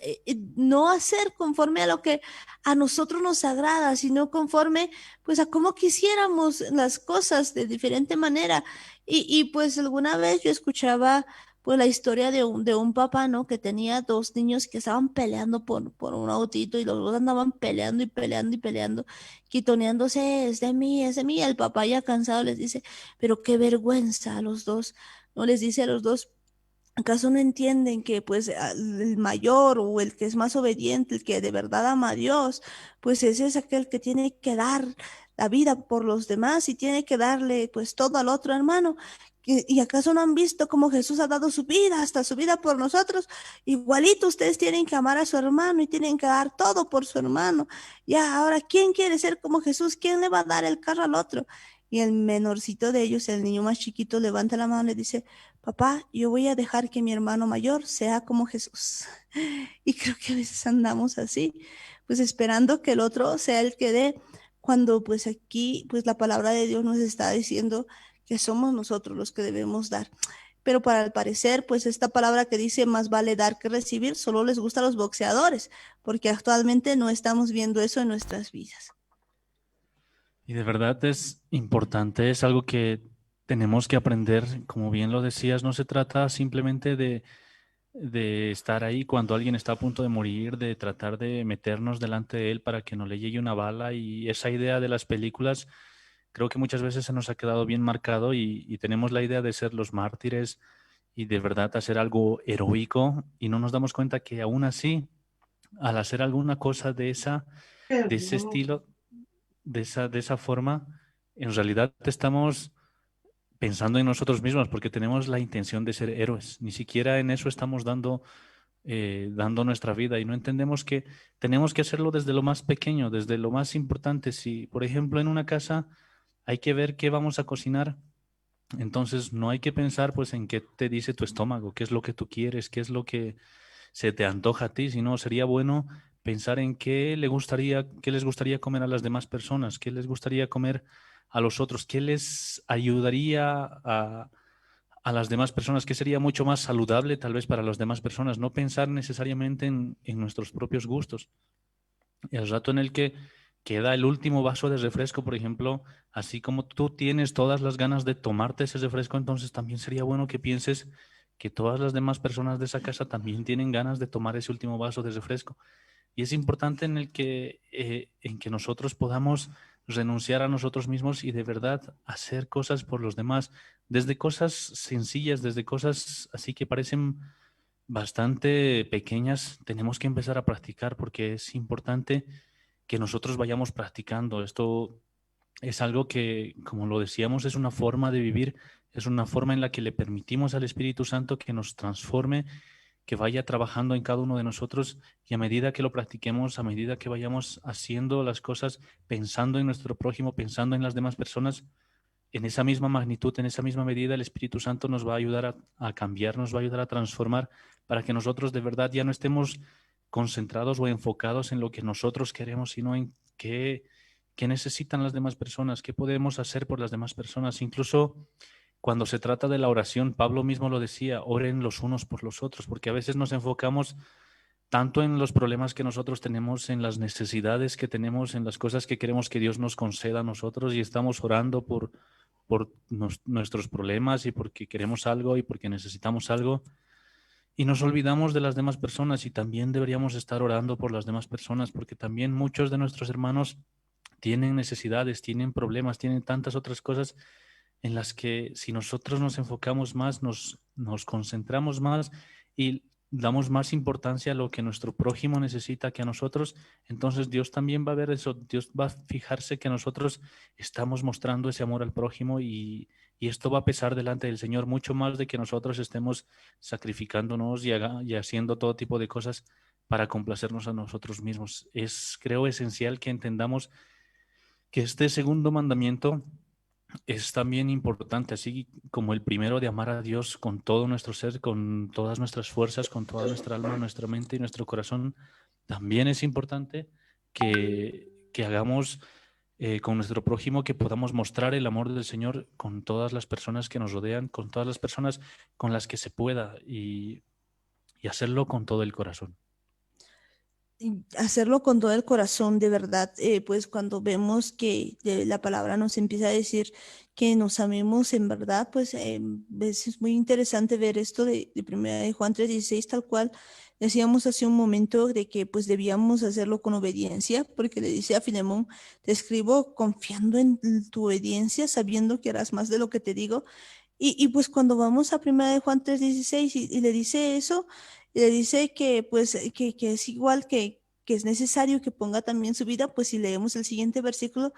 no hacer conforme a lo que a nosotros nos agrada, sino conforme pues a cómo quisiéramos las cosas de diferente manera. Y pues alguna vez yo escuchaba pues la historia de un papá, ¿no? Que tenía dos niños que estaban peleando por un autito y los dos andaban peleando y peleando y peleando, quitoneándose, es de mí. El papá ya cansado les dice, pero qué vergüenza a los dos, ¿no? Les dice a los dos, ¿acaso no entienden que pues el mayor o el que es más obediente, el que de verdad ama a Dios, pues ese es aquel que tiene que dar la vida por los demás y tiene que darle pues todo al otro hermano? ¿Y acaso no han visto cómo Jesús ha dado su vida, hasta su vida por nosotros? Igualito ustedes tienen que amar a su hermano y tienen que dar todo por su hermano. Ya, ahora, ¿quién quiere ser como Jesús? ¿Quién le va a dar el carro al otro? Y el menorcito de ellos, el niño más chiquito, levanta la mano y le dice, papá, yo voy a dejar que mi hermano mayor sea como Jesús. Y creo que a veces andamos así, pues esperando que el otro sea el que dé, cuando pues aquí, pues la palabra de Dios nos está diciendo que somos nosotros los que debemos dar. Pero para el parecer, pues esta palabra que dice más vale dar que recibir, solo les gusta a los boxeadores, porque actualmente no estamos viendo eso en nuestras vidas. Y de verdad es importante, es algo que tenemos que aprender. Como bien lo decías, no se trata simplemente de estar ahí cuando alguien está a punto de morir, de tratar de meternos delante de él para que no le llegue una bala. Y esa idea de las películas creo que muchas veces se nos ha quedado bien marcado y tenemos la idea de ser los mártires y de verdad hacer algo heroico y no nos damos cuenta que aún así, al hacer alguna cosa de ese estilo, de esa forma, en realidad estamos pensando en nosotros mismos porque tenemos la intención de ser héroes. Ni siquiera en eso estamos dando nuestra vida y no entendemos que tenemos que hacerlo desde lo más pequeño, desde lo más importante. Si, por ejemplo, en una casa hay que ver qué vamos a cocinar, entonces no hay que pensar pues en qué te dice tu estómago, qué es lo que tú quieres, qué es lo que se te antoja a ti, sino sería bueno pensar en qué les gustaría comer a las demás personas, qué les gustaría comer a los otros, qué les ayudaría a las demás personas, qué sería mucho más saludable tal vez para las demás personas, no pensar necesariamente en nuestros propios gustos. El rato en el que queda el último vaso de refresco, por ejemplo, así como tú tienes todas las ganas de tomarte ese refresco, entonces también sería bueno que pienses que todas las demás personas de esa casa también tienen ganas de tomar ese último vaso de refresco. Y es importante en que nosotros podamos renunciar a nosotros mismos y de verdad hacer cosas por los demás, desde cosas sencillas, desde cosas así que parecen bastante pequeñas, tenemos que empezar a practicar porque es importante que nosotros vayamos practicando. Esto es algo que, como lo decíamos, es una forma de vivir, es una forma en la que le permitimos al Espíritu Santo que nos transforme, que vaya trabajando en cada uno de nosotros y a medida que lo practiquemos, a medida que vayamos haciendo las cosas, pensando en nuestro prójimo, pensando en las demás personas, en esa misma magnitud, en esa misma medida, el Espíritu Santo nos va a ayudar a cambiar, nos va a ayudar a transformar para que nosotros de verdad ya no estemos concentrados o enfocados en lo que nosotros queremos, sino en qué necesitan las demás personas, qué podemos hacer por las demás personas. Incluso cuando se trata de la oración, Pablo mismo lo decía, oren los unos por los otros, porque a veces nos enfocamos tanto en los problemas que nosotros tenemos, en las necesidades que tenemos, en las cosas que queremos que Dios nos conceda a nosotros y estamos orando por nuestros problemas y porque queremos algo y porque necesitamos algo. Y nos olvidamos de las demás personas y también deberíamos estar orando por las demás personas porque también muchos de nuestros hermanos tienen necesidades, tienen problemas, tienen tantas otras cosas en las que si nosotros nos enfocamos más, nos concentramos más y damos más importancia a lo que nuestro prójimo necesita que a nosotros, entonces Dios también va a ver eso, Dios va a fijarse que nosotros estamos mostrando ese amor al prójimo y esto va a pesar delante del Señor mucho más de que nosotros estemos sacrificándonos y haciendo todo tipo de cosas para complacernos a nosotros mismos. Es, creo, esencial que entendamos que este segundo mandamiento es también importante, así como el primero de amar a Dios con todo nuestro ser, con todas nuestras fuerzas, con toda nuestra alma, nuestra mente y nuestro corazón. También es importante que hagamos con nuestro prójimo, que podamos mostrar el amor del Señor con todas las personas que nos rodean, con todas las personas con las que se pueda y hacerlo con todo el corazón. Hacerlo con todo el corazón, de verdad, pues cuando vemos que la palabra nos empieza a decir que nos amemos en verdad, pues es muy interesante ver esto de 1 de Juan 3:16, tal cual decíamos hace un momento, de que pues debíamos hacerlo con obediencia, porque le dice a Filemón, te escribo confiando en tu obediencia, sabiendo que harás más de lo que te digo. Y pues cuando vamos a 1 de Juan 3:16 y le dice eso, le dice que pues que es igual que es necesario que ponga también su vida, pues si leemos el siguiente versículo,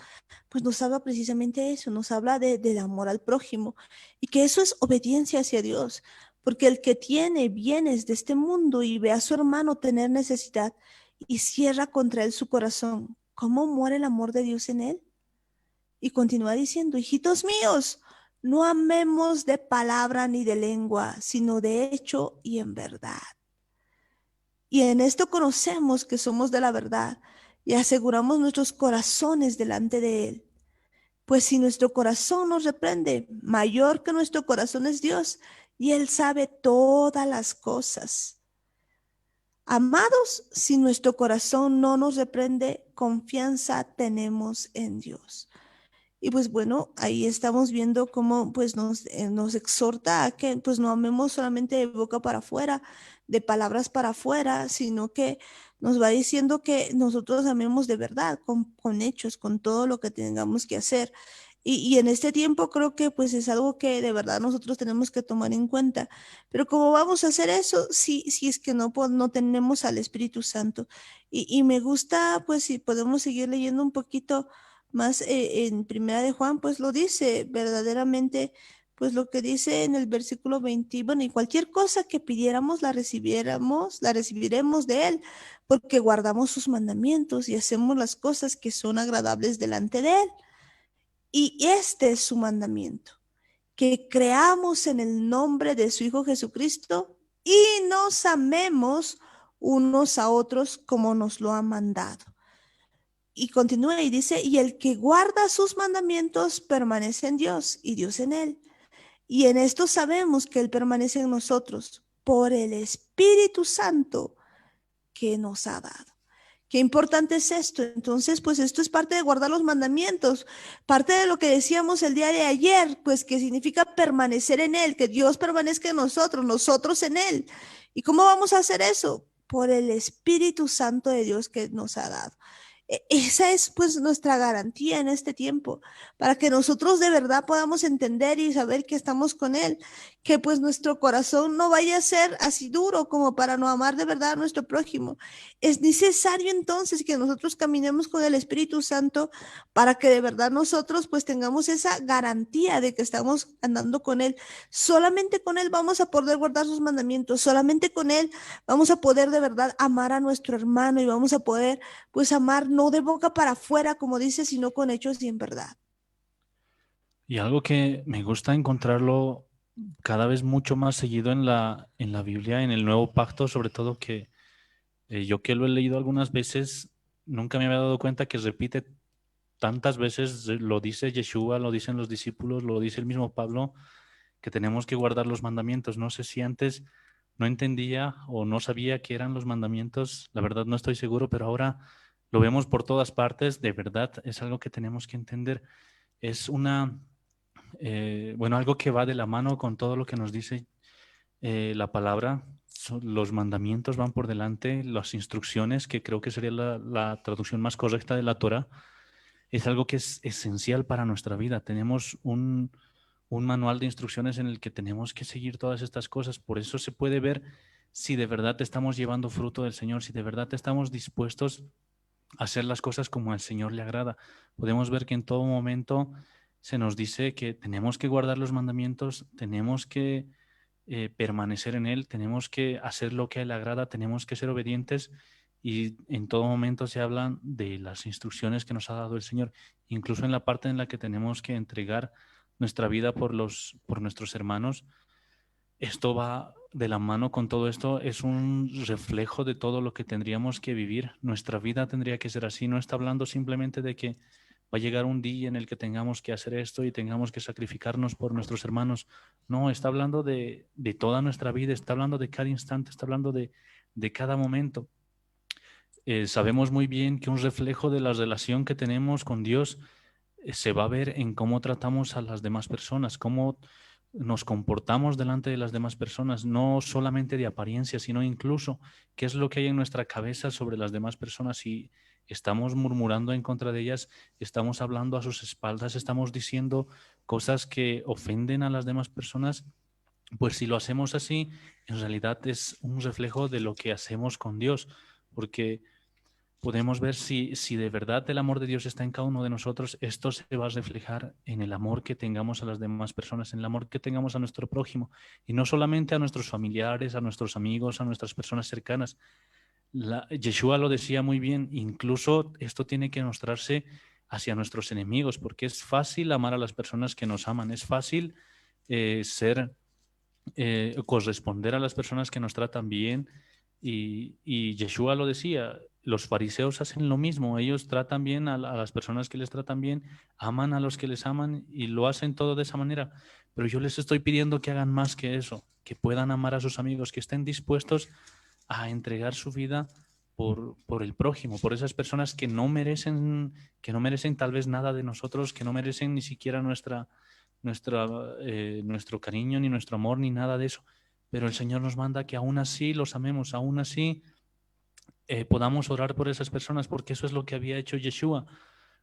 pues nos habla precisamente de eso, nos habla del amor al prójimo y que eso es obediencia hacia Dios, porque el que tiene bienes de este mundo y ve a su hermano tener necesidad y cierra contra él su corazón, ¿cómo muere el amor de Dios en él? Y continúa diciendo, hijitos míos, no amemos de palabra ni de lengua, sino de hecho y en verdad. Y en esto conocemos que somos de la verdad y aseguramos nuestros corazones delante de Él. Pues si nuestro corazón nos reprende, mayor que nuestro corazón es Dios, y Él sabe todas las cosas. Amados, si nuestro corazón no nos reprende, confianza tenemos en Dios. Y pues bueno, ahí estamos viendo cómo pues nos exhorta a que pues no amemos solamente de boca para afuera, de palabras para afuera, sino que nos va diciendo que nosotros amemos de verdad, con hechos, con todo lo que tengamos que hacer. Y en este tiempo creo que pues es algo que de verdad nosotros tenemos que tomar en cuenta. Pero ¿cómo vamos a hacer eso si es que no, no tenemos al Espíritu Santo? Y me gusta pues si podemos seguir leyendo un poquito más en Primera de Juan, pues lo dice verdaderamente, pues lo que dice en el versículo 20, bueno, y cualquier cosa que pidiéramos la recibiremos de Él, porque guardamos sus mandamientos y hacemos las cosas que son agradables delante de Él. Y este es su mandamiento, que creamos en el nombre de su Hijo Jesucristo y nos amemos unos a otros como nos lo ha mandado. Y continúa y dice, y el que guarda sus mandamientos permanece en Dios y Dios en él. Y en esto sabemos que Él permanece en nosotros por el Espíritu Santo que nos ha dado. Qué importante es esto. Entonces, pues esto es parte de guardar los mandamientos, parte de lo que decíamos el día de ayer, pues que significa permanecer en Él, que Dios permanezca en nosotros, nosotros en Él. ¿Y cómo vamos a hacer eso? Por el Espíritu Santo de Dios que nos ha dado. Esa es pues nuestra garantía en este tiempo, para que nosotros de verdad podamos entender y saber que estamos con Él, que pues nuestro corazón no vaya a ser así duro como para no amar de verdad a nuestro prójimo. Es necesario entonces que nosotros caminemos con el Espíritu Santo para que de verdad nosotros pues tengamos esa garantía de que estamos andando con Él. Solamente con Él vamos a poder guardar sus mandamientos, solamente con Él vamos a poder de verdad amar a nuestro hermano y vamos a poder pues amar no de boca para afuera, como dice, sino con hechos y en verdad. Y algo que me gusta encontrarlo cada vez mucho más seguido en la Biblia, en el Nuevo Pacto, sobre todo que yo que lo he leído algunas veces, nunca me había dado cuenta que repite tantas veces, lo dice Yeshua, lo dicen los discípulos, lo dice el mismo Pablo, que tenemos que guardar los mandamientos. No sé si antes no entendía o no sabía qué eran los mandamientos, la verdad no estoy seguro, pero ahora lo vemos por todas partes, de verdad es algo que tenemos que entender. Es bueno, algo que va de la mano con todo lo que nos dice la palabra. Los mandamientos van por delante, las instrucciones, que creo que sería la traducción más correcta de la Torah, es algo que es esencial para nuestra vida. Tenemos un manual de instrucciones en el que tenemos que seguir todas estas cosas. Por eso se puede ver si de verdad estamos llevando fruto del Señor, si de verdad estamos dispuestos a hacer las cosas como al Señor le agrada. Podemos ver que en todo momento se nos dice que tenemos que guardar los mandamientos, tenemos que permanecer en Él, tenemos que hacer lo que a Él le agrada, tenemos que ser obedientes y en todo momento se hablan de las instrucciones que nos ha dado el Señor, incluso en la parte en la que tenemos que entregar nuestra vida por nuestros hermanos. Esto va de la mano con todo esto, es un reflejo de todo lo que tendríamos que vivir. Nuestra vida tendría que ser así, no está hablando simplemente de que va a llegar un día en el que tengamos que hacer esto y tengamos que sacrificarnos por nuestros hermanos. No, está hablando de toda nuestra vida, está hablando de cada instante, está hablando de cada momento. Sabemos muy bien que un reflejo de la relación que tenemos con Dios se va a ver en cómo tratamos a las demás personas, cómo nos comportamos delante de las demás personas, no solamente de apariencia, sino incluso qué es lo que hay en nuestra cabeza sobre las demás personas. Si estamos murmurando en contra de ellas, estamos hablando a sus espaldas, estamos diciendo cosas que ofenden a las demás personas, pues si lo hacemos así, en realidad es un reflejo de lo que hacemos con Dios, porque podemos ver si de verdad el amor de Dios está en cada uno de nosotros. Esto se va a reflejar en el amor que tengamos a las demás personas, en el amor que tengamos a nuestro prójimo, y no solamente a nuestros familiares, a nuestros amigos, a nuestras personas cercanas. Yeshua lo decía muy bien, incluso esto tiene que mostrarse hacia nuestros enemigos, porque es fácil amar a las personas que nos aman, es fácil corresponder a las personas que nos tratan bien, y Yeshua lo decía, los fariseos hacen lo mismo, ellos tratan bien a las personas que les tratan bien, aman a los que les aman y lo hacen todo de esa manera, pero yo les estoy pidiendo que hagan más que eso, que puedan amar a sus amigos, que estén dispuestos a entregar su vida por el prójimo, por esas personas que no merecen tal vez nada de nosotros, que no merecen ni siquiera nuestro cariño, ni nuestro amor, ni nada de eso. Pero el Señor nos manda que aún así los amemos, aún así podamos orar por esas personas, porque eso es lo que había hecho Yeshua.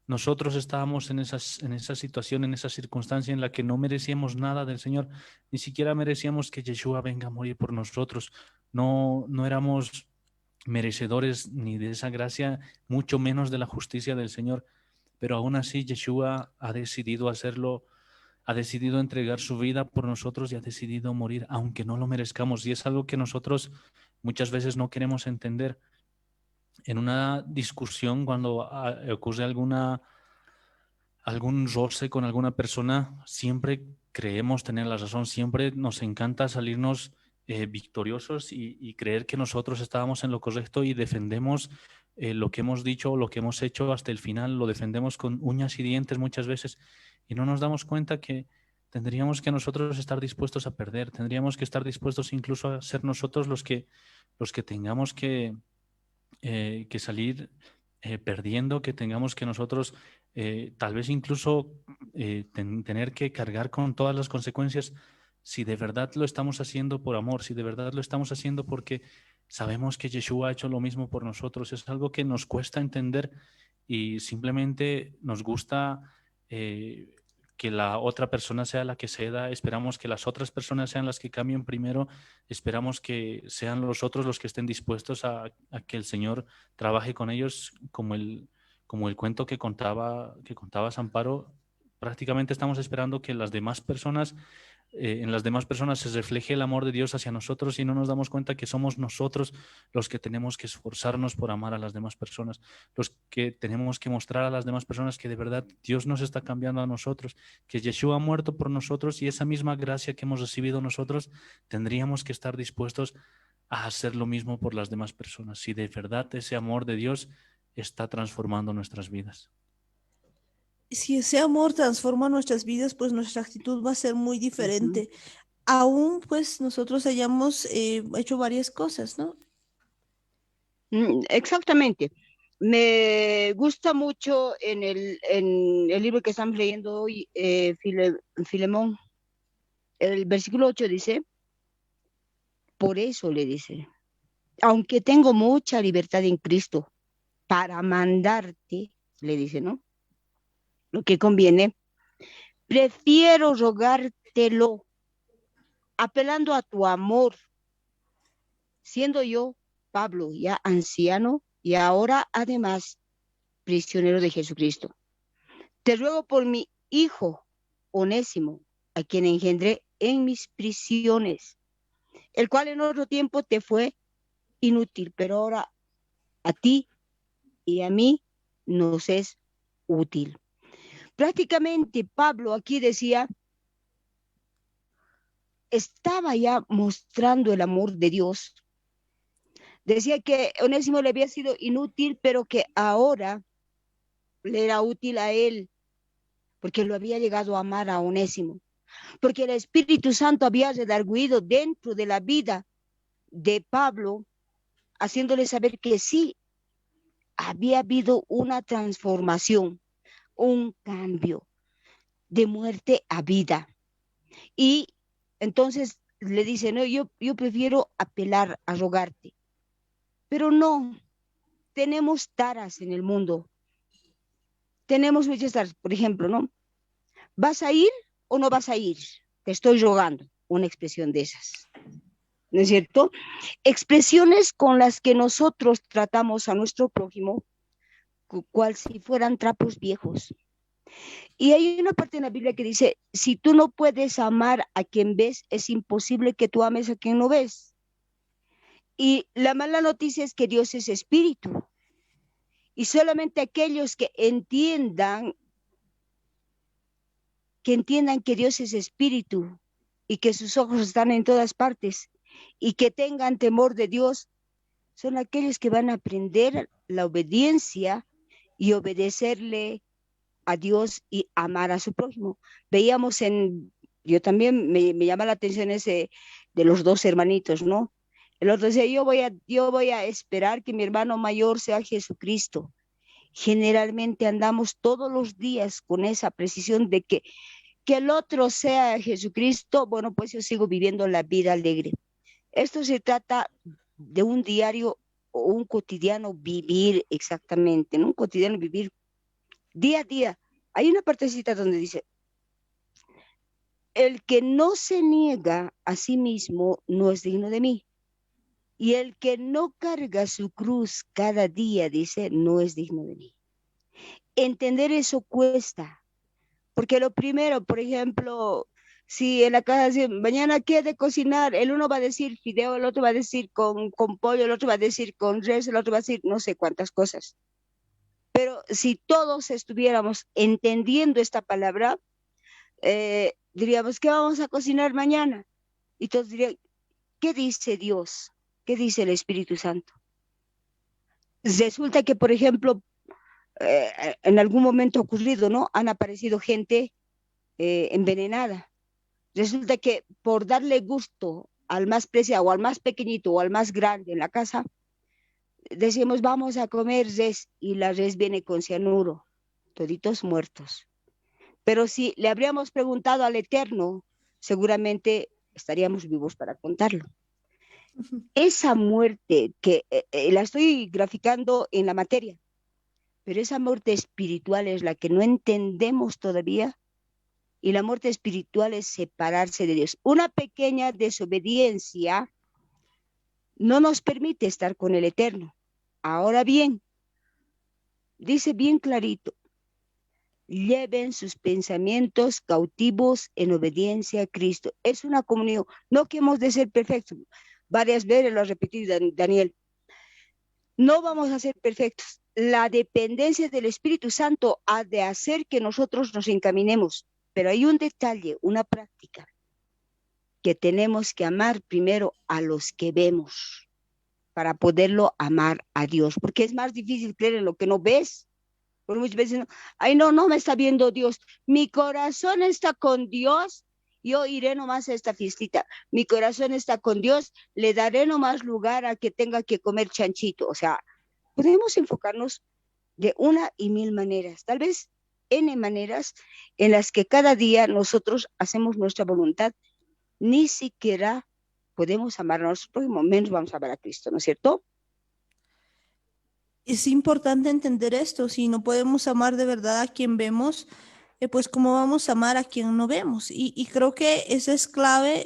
Nosotros estábamos en esa situación, en esa circunstancia en la que no merecíamos nada del Señor, ni siquiera merecíamos que Yeshua venga a morir por nosotros. No éramos merecedores ni de esa gracia, mucho menos de la justicia del Señor. Pero aún así Yeshua ha decidido hacerlo, ha decidido entregar su vida por nosotros y ha decidido morir, aunque no lo merezcamos. Y es algo que nosotros muchas veces no queremos entender. En una discusión, cuando ocurre algún roce con alguna persona, siempre creemos tener la razón, siempre nos encanta salirnos victoriosos y creer que nosotros estábamos en lo correcto y defendemos lo que hemos dicho o lo que hemos hecho hasta el final, lo defendemos con uñas y dientes muchas veces y no nos damos cuenta que tendríamos que nosotros estar dispuestos a perder, tendríamos que estar dispuestos incluso a ser nosotros los que tengamos que salir perdiendo, que tengamos que nosotros tal vez incluso tener que cargar con todas las consecuencias, si de verdad lo estamos haciendo por amor, si de verdad lo estamos haciendo porque sabemos que Yeshua ha hecho lo mismo por nosotros. Es algo que nos cuesta entender y simplemente nos gusta que la otra persona sea la que ceda, esperamos que las otras personas sean las que cambien primero, esperamos que sean los otros los que estén dispuestos a que el Señor trabaje con ellos, como el cuento que contaba Amparo. Prácticamente estamos esperando que en las demás personas se refleje el amor de Dios hacia nosotros y no nos damos cuenta que somos nosotros los que tenemos que esforzarnos por amar a las demás personas, los que tenemos que mostrar a las demás personas que de verdad Dios nos está cambiando a nosotros, que Yeshua ha muerto por nosotros y esa misma gracia que hemos recibido nosotros tendríamos que estar dispuestos a hacer lo mismo por las demás personas, si de verdad ese amor de Dios está transformando nuestras vidas. Si ese amor transforma nuestras vidas, pues nuestra actitud va a ser muy diferente. Aún pues nosotros hayamos hecho varias cosas, ¿no? Exactamente. Me gusta mucho en el libro que estamos leyendo hoy, Filemón, el versículo 8 dice, por eso le dice, aunque tengo mucha libertad en Cristo para mandarte, le dice, ¿no? Lo que conviene, prefiero rogártelo, apelando a tu amor, siendo yo, Pablo, ya anciano y ahora además prisionero de Jesucristo. Te ruego por mi hijo Onésimo, a quien engendré en mis prisiones, el cual en otro tiempo te fue inútil, pero ahora a ti y a mí nos es útil. Prácticamente Pablo aquí decía, estaba ya mostrando el amor de Dios. Decía que Onésimo le había sido inútil, pero que ahora le era útil a él, porque lo había llegado a amar a Onésimo, porque el Espíritu Santo había redarguido dentro de la vida de Pablo, haciéndole saber que sí, había habido una transformación, un cambio de muerte a vida. Y entonces le dice, no, yo prefiero apelar a rogarte. Pero no, tenemos taras en el mundo. Tenemos muchas taras, por ejemplo, ¿no? ¿Vas a ir o no vas a ir? Te estoy rogando, una expresión de esas. ¿No es cierto? Expresiones con las que nosotros tratamos a nuestro prójimo cual si fueran trapos viejos. Y hay una parte en la Biblia que dice, si tú no puedes amar a quien ves, es imposible que tú ames a quien no ves. Y la mala noticia es que Dios es espíritu. Y solamente aquellos que entiendan que Dios es espíritu y que sus ojos están en todas partes y que tengan temor de Dios, son aquellos que van a aprender la obediencia y obedecerle a Dios y amar a su prójimo. Yo también me llama la atención ese de los dos hermanitos, ¿no? El otro decía, yo voy a esperar que mi hermano mayor sea Jesucristo. Generalmente andamos todos los días con esa precisión de que el otro sea Jesucristo. Bueno, pues yo sigo viviendo la vida alegre. Esto se trata de un diario o un cotidiano vivir exactamente, ¿no? Un cotidiano vivir día a día. Hay una partecita donde dice, el que no se niega a sí mismo no es digno de mí. Y el que no carga su cruz cada día, dice, no es digno de mí. Entender eso cuesta, porque lo primero, por ejemplo, si en la casa dicen, mañana qué he de cocinar, el uno va a decir fideo, el otro va a decir con pollo, el otro va a decir con res, el otro va a decir no sé cuántas cosas. Pero si todos estuviéramos entendiendo esta palabra, diríamos, ¿qué vamos a cocinar mañana? Y todos dirían, ¿qué dice Dios? ¿Qué dice el Espíritu Santo? Resulta que, por ejemplo, en algún momento ocurrido, ¿no? Han aparecido gente envenenada. Resulta que por darle gusto al más preciado, o al más pequeñito, o al más grande en la casa, decimos, vamos a comer res, y la res viene con cianuro, toditos muertos. Pero si le habríamos preguntado al Eterno, seguramente estaríamos vivos para contarlo. Esa muerte que la estoy graficando en la materia, pero esa muerte espiritual es la que no entendemos todavía, y la muerte espiritual es separarse de Dios. Una pequeña desobediencia no nos permite estar con el Eterno. Ahora bien, dice bien clarito, lleven sus pensamientos cautivos en obediencia a Cristo. Es una comunión, no que hemos de ser perfectos. Varias veces lo ha repetido Daniel. No vamos a ser perfectos. La dependencia del Espíritu Santo ha de hacer que nosotros nos encaminemos. Pero hay un detalle, una práctica, que tenemos que amar primero a los que vemos para poderlo amar a Dios. Porque es más difícil creer en lo que no ves. Por muchas veces, no, ay, no me está viendo Dios. Mi corazón está con Dios. Yo iré nomás a esta fiestita. Mi corazón está con Dios. Le daré nomás lugar a que tenga que comer chanchito. O sea, podemos enfocarnos de una y mil maneras. Tal vez N maneras en las que cada día nosotros hacemos nuestra voluntad. Ni siquiera podemos amar a nuestro prójimo, menos vamos a amar a Cristo, ¿no es cierto? Es importante entender esto, si no podemos amar de verdad a quien vemos, pues cómo vamos a amar a quien no vemos. Y creo que eso es clave,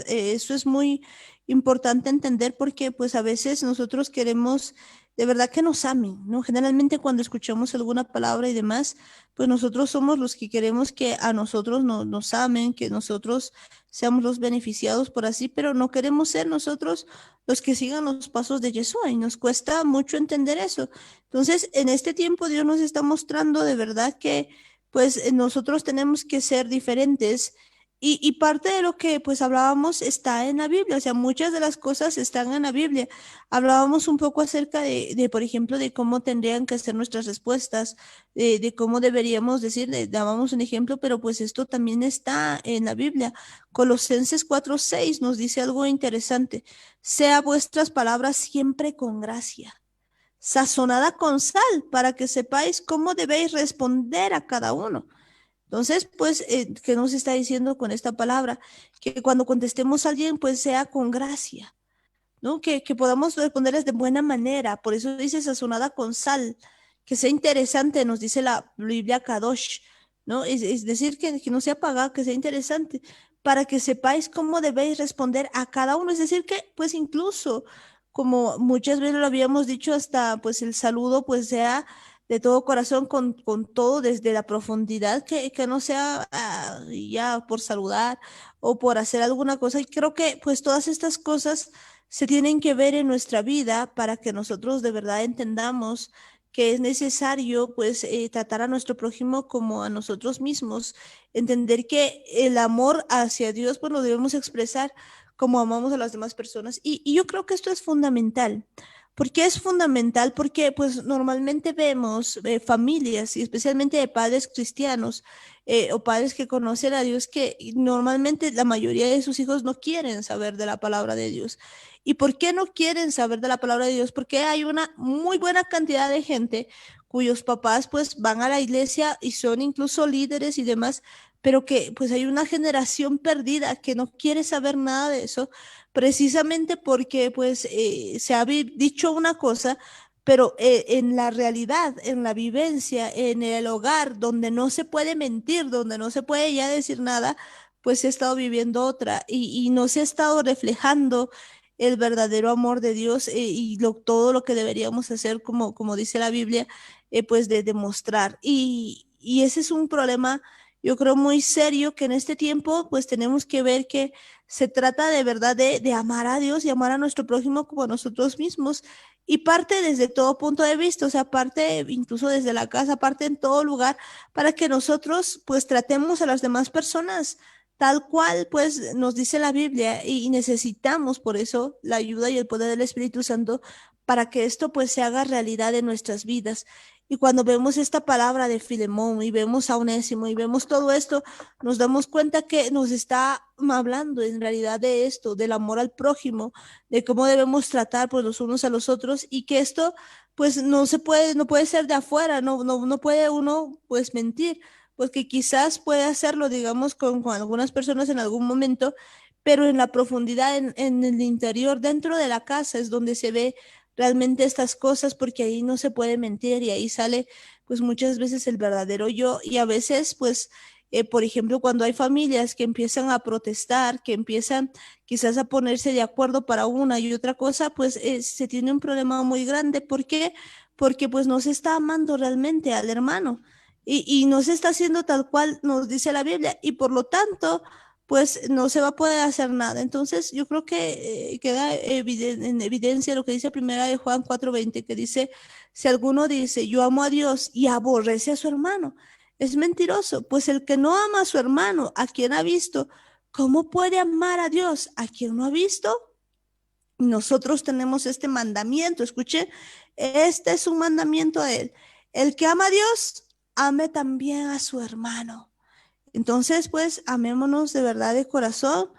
eso es muy importante entender porque pues a veces nosotros queremos de verdad que nos amen, ¿no? Generalmente cuando escuchamos alguna palabra y demás, pues nosotros somos los que queremos que a nosotros nos amen, que nosotros seamos los beneficiados por así, pero no queremos ser nosotros los que sigan los pasos de Yeshua y nos cuesta mucho entender eso. Entonces, en este tiempo Dios nos está mostrando de verdad que pues nosotros tenemos que ser diferentes y parte de lo que pues hablábamos está en la Biblia, o sea, muchas de las cosas están en la Biblia. Hablábamos un poco acerca por ejemplo, de cómo tendrían que ser nuestras respuestas, de cómo deberíamos decir, dábamos un ejemplo, pero pues esto también está en la Biblia. Colosenses 4:6 nos dice algo interesante, sea vuestras palabras siempre con gracia, sazonada con sal, para que sepáis cómo debéis responder a cada uno. Entonces, pues, ¿qué nos está diciendo con esta palabra? Que cuando contestemos a alguien, pues sea con gracia, ¿no? Que podamos responderles de buena manera. Por eso dice sazonada con sal, que sea interesante, nos dice la Biblia Kadosh, ¿no? Es decir, que no sea pagado, que sea interesante, para que sepáis cómo debéis responder a cada uno. Es decir, que, pues, incluso, como muchas veces lo habíamos dicho, hasta, pues, el saludo, pues, sea de todo corazón, con todo desde la profundidad, que no sea ya por saludar o por hacer alguna cosa. Y creo que pues todas estas cosas se tienen que ver en nuestra vida para que nosotros de verdad entendamos que es necesario pues tratar a nuestro prójimo como a nosotros mismos, entender que el amor hacia Dios pues lo debemos expresar como amamos a las demás personas. Y yo creo que esto es fundamental. ¿Por qué es fundamental? Porque pues normalmente vemos familias y especialmente de padres cristianos o padres que conocen a Dios que normalmente la mayoría de sus hijos no quieren saber de la palabra de Dios. ¿Y por qué no quieren saber de la palabra de Dios? Porque hay una muy buena cantidad de gente cuyos papás pues van a la iglesia y son incluso líderes y demás, pero que pues hay una generación perdida que no quiere saber nada de eso precisamente porque pues se ha dicho una cosa, pero en la realidad, en la vivencia, en el hogar, donde no se puede mentir, donde no se puede ya decir nada, pues se ha estado viviendo otra y no se ha estado reflejando el verdadero amor de Dios y todo lo que deberíamos hacer, como dice la Biblia, pues de demostrar. Y ese es un problema, yo creo, muy serio que en este tiempo pues tenemos que ver que se trata de verdad de amar a Dios y amar a nuestro prójimo como a nosotros mismos. Y parte desde todo punto de vista, o sea, parte incluso desde la casa, parte en todo lugar, para que nosotros pues tratemos a las demás personas tal cual pues nos dice la Biblia y necesitamos por eso la ayuda y el poder del Espíritu Santo para que esto pues se haga realidad en nuestras vidas. Y cuando vemos esta palabra de Filemón y vemos a Onésimo y vemos todo esto, nos damos cuenta que nos está hablando en realidad de esto, del amor al prójimo, de cómo debemos tratar pues los unos a los otros y que esto pues no puede ser de afuera, no puede uno pues mentir, pues que quizás puede hacerlo, digamos, con algunas personas en algún momento, pero en la profundidad, en el interior, dentro de la casa es donde se ve realmente estas cosas porque ahí no se puede mentir y ahí sale pues muchas veces el verdadero yo y a veces pues por ejemplo cuando hay familias que empiezan a protestar, que empiezan quizás a ponerse de acuerdo para una y otra cosa, pues se tiene un problema muy grande. ¿Por qué? Porque pues no se está amando realmente al hermano y no se está haciendo tal cual nos dice la Biblia y por lo tanto pues no se va a poder hacer nada. Entonces, yo creo que queda en evidencia lo que dice primera de Juan 4:20, que dice, si alguno dice, yo amo a Dios y aborrece a su hermano, es mentiroso, pues el que no ama a su hermano, a quien ha visto, ¿cómo puede amar a Dios a quien no ha visto? Nosotros tenemos este mandamiento, escuchen, este es un mandamiento de él. El que ama a Dios, ame también a su hermano. Entonces, pues, amémonos de verdad de corazón,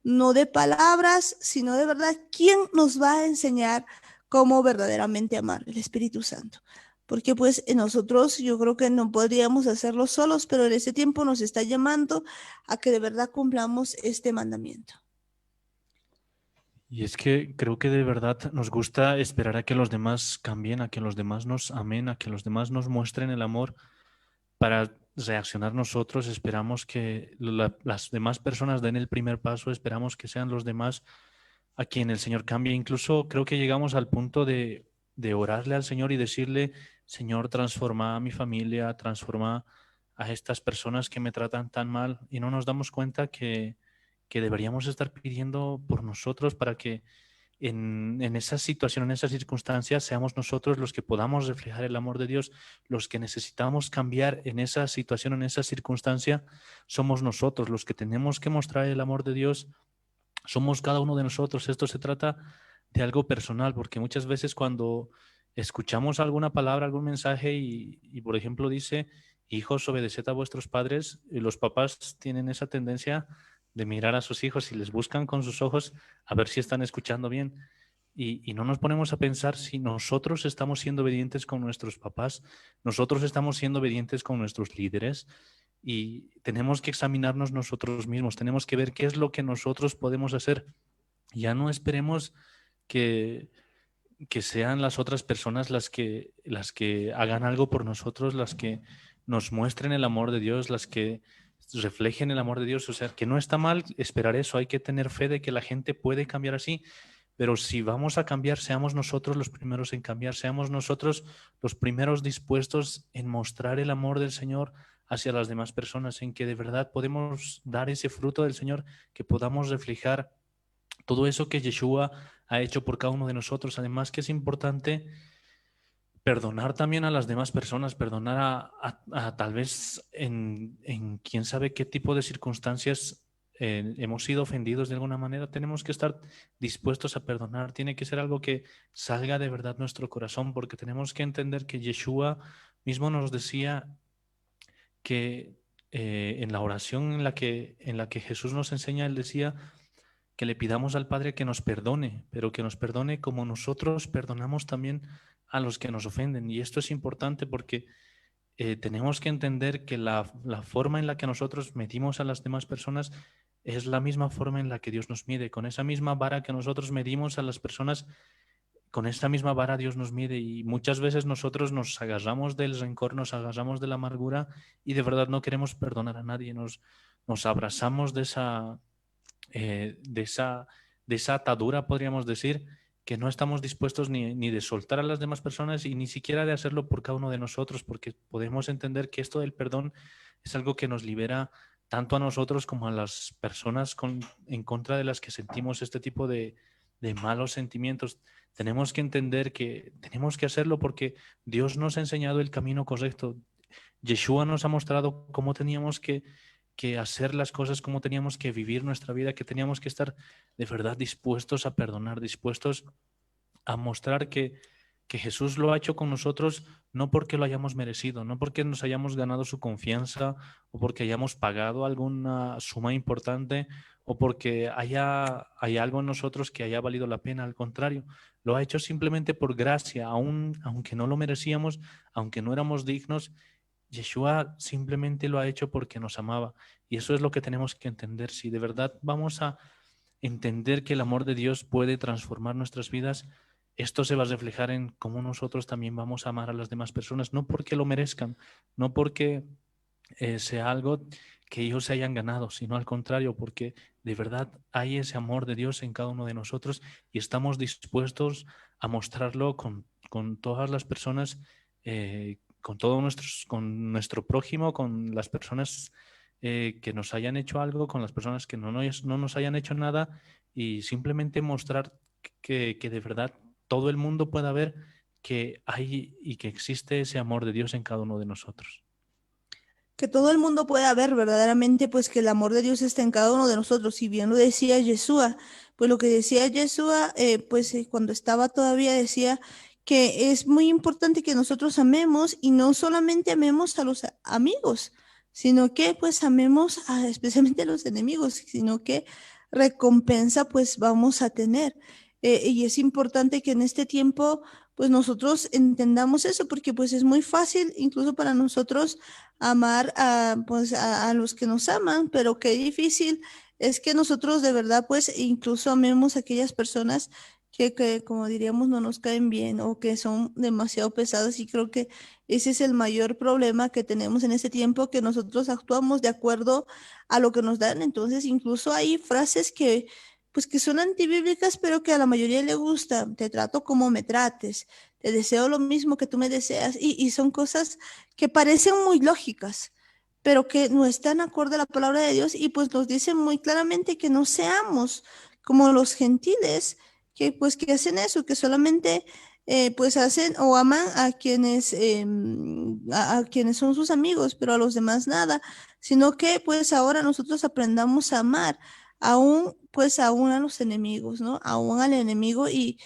no de palabras, sino de verdad. ¿Quién nos va a enseñar cómo verdaderamente amar? El Espíritu Santo. Porque pues en nosotros yo creo que no podríamos hacerlo solos, pero en ese tiempo nos está llamando a que de verdad cumplamos este mandamiento. Y es que creo que de verdad nos gusta esperar a que los demás cambien, a que los demás nos amen, a que los demás nos muestren el amor para reaccionar nosotros. Esperamos que las demás personas den el primer paso, esperamos que sean los demás a quien el Señor cambie. Incluso creo que llegamos al punto de orarle al Señor y decirle, Señor, transforma a mi familia, transforma a estas personas que me tratan tan mal y no nos damos cuenta que deberíamos estar pidiendo por nosotros para que en esa situación, en esas circunstancias, seamos nosotros los que podamos reflejar el amor de Dios, los que necesitamos cambiar en esa situación, en esa circunstancia, somos nosotros los que tenemos que mostrar el amor de Dios, somos cada uno de nosotros. Esto se trata de algo personal, porque muchas veces cuando escuchamos alguna palabra, algún mensaje y por ejemplo dice, hijos, obedeced a vuestros padres, los papás tienen esa tendencia de mirar a sus hijos y les buscan con sus ojos a ver si están escuchando bien. Y no nos ponemos a pensar si nosotros estamos siendo obedientes con nuestros papás, nosotros estamos siendo obedientes con nuestros líderes y tenemos que examinarnos nosotros mismos, tenemos que ver qué es lo que nosotros podemos hacer. Ya no esperemos que, que sean las otras personas las que hagan algo por nosotros, las que nos muestren el amor de Dios, las que reflejen el amor de Dios. O sea, que no está mal esperar eso, hay que tener fe de que la gente puede cambiar así, Pero si vamos a cambiar, seamos nosotros los primeros en cambiar, seamos nosotros los primeros dispuestos en mostrar el amor del Señor hacia las demás personas, en que de verdad podemos dar ese fruto del Señor, que podamos reflejar todo eso que Yeshua ha hecho por cada uno de nosotros. Además que es importante perdonar también a las demás personas, perdonar a tal vez en quién sabe qué tipo de circunstancias hemos sido ofendidos de alguna manera. Tenemos que estar dispuestos a perdonar. Tiene que ser algo que salga de verdad nuestro corazón, porque tenemos que entender que Yeshua mismo nos decía que en la oración en la que Jesús nos enseña, él decía que le pidamos al Padre que nos perdone, pero que nos perdone como nosotros perdonamos también a los que nos ofenden. Y esto es importante porque tenemos que entender que la forma en la que nosotros medimos a las demás personas es la misma forma en la que Dios nos mide. Con esa misma vara que nosotros medimos a las personas, con esta misma vara Dios nos mide, y muchas veces nosotros nos agarramos del rencor, nos agarramos de la amargura y de verdad no queremos perdonar a nadie. Nos abrazamos de esa atadura, podríamos decir, que no estamos dispuestos ni de soltar a las demás personas y ni siquiera de hacerlo por cada uno de nosotros, porque podemos entender que esto del perdón es algo que nos libera tanto a nosotros como a las personas en contra de las que sentimos este tipo de malos sentimientos. Tenemos que entender que tenemos que hacerlo porque Dios nos ha enseñado el camino correcto. Yeshua nos ha mostrado cómo teníamos que hacer las cosas, cómo teníamos que vivir nuestra vida, que teníamos que estar de verdad dispuestos a perdonar, dispuestos a mostrar que Jesús lo ha hecho con nosotros no porque lo hayamos merecido, no porque nos hayamos ganado su confianza o porque hayamos pagado alguna suma importante o porque hay algo en nosotros que haya valido la pena. Al contrario, lo ha hecho simplemente por gracia, aunque no lo merecíamos, aunque no éramos dignos. Yeshua simplemente lo ha hecho porque nos amaba, y eso es lo que tenemos que entender. Si de verdad vamos a entender que el amor de Dios puede transformar nuestras vidas, esto se va a reflejar en cómo nosotros también vamos a amar a las demás personas, no porque lo merezcan, no porque sea algo que ellos se hayan ganado, sino al contrario, porque de verdad hay ese amor de Dios en cada uno de nosotros y estamos dispuestos a mostrarlo con todas las personas, con nuestro prójimo, con las personas que nos hayan hecho algo, con las personas que no nos hayan hecho nada, y simplemente mostrar que de verdad todo el mundo pueda ver que hay y que existe ese amor de Dios en cada uno de nosotros. Que todo el mundo pueda ver verdaderamente pues que el amor de Dios está en cada uno de nosotros. Si bien lo decía Yeshua, pues lo que decía Yeshua, cuando estaba todavía decía que es muy importante que nosotros amemos, y no solamente amemos a los amigos, sino que pues amemos especialmente a los enemigos, sino que recompensa pues vamos a tener. Y es importante que en este tiempo pues nosotros entendamos eso, porque pues es muy fácil incluso para nosotros amar a los que nos aman, pero qué difícil es que nosotros de verdad pues incluso amemos a aquellas personas que como diríamos no nos caen bien o que son demasiado pesadas, y creo que ese es el mayor problema que tenemos en este tiempo, que nosotros actuamos de acuerdo a lo que nos dan. Entonces incluso hay frases que pues que son antibíblicas, pero que a la mayoría le gusta: te trato como me trates, te deseo lo mismo que tú me deseas, y son cosas que parecen muy lógicas, pero que no están acorde a la palabra de Dios, y pues nos dicen muy claramente que no seamos como los gentiles, que pues que hacen eso, que solamente pues hacen o aman a quienes son sus amigos, pero a los demás nada, sino que pues ahora nosotros aprendamos a amar aún pues aún a los enemigos, ¿no? Aún al enemigo, y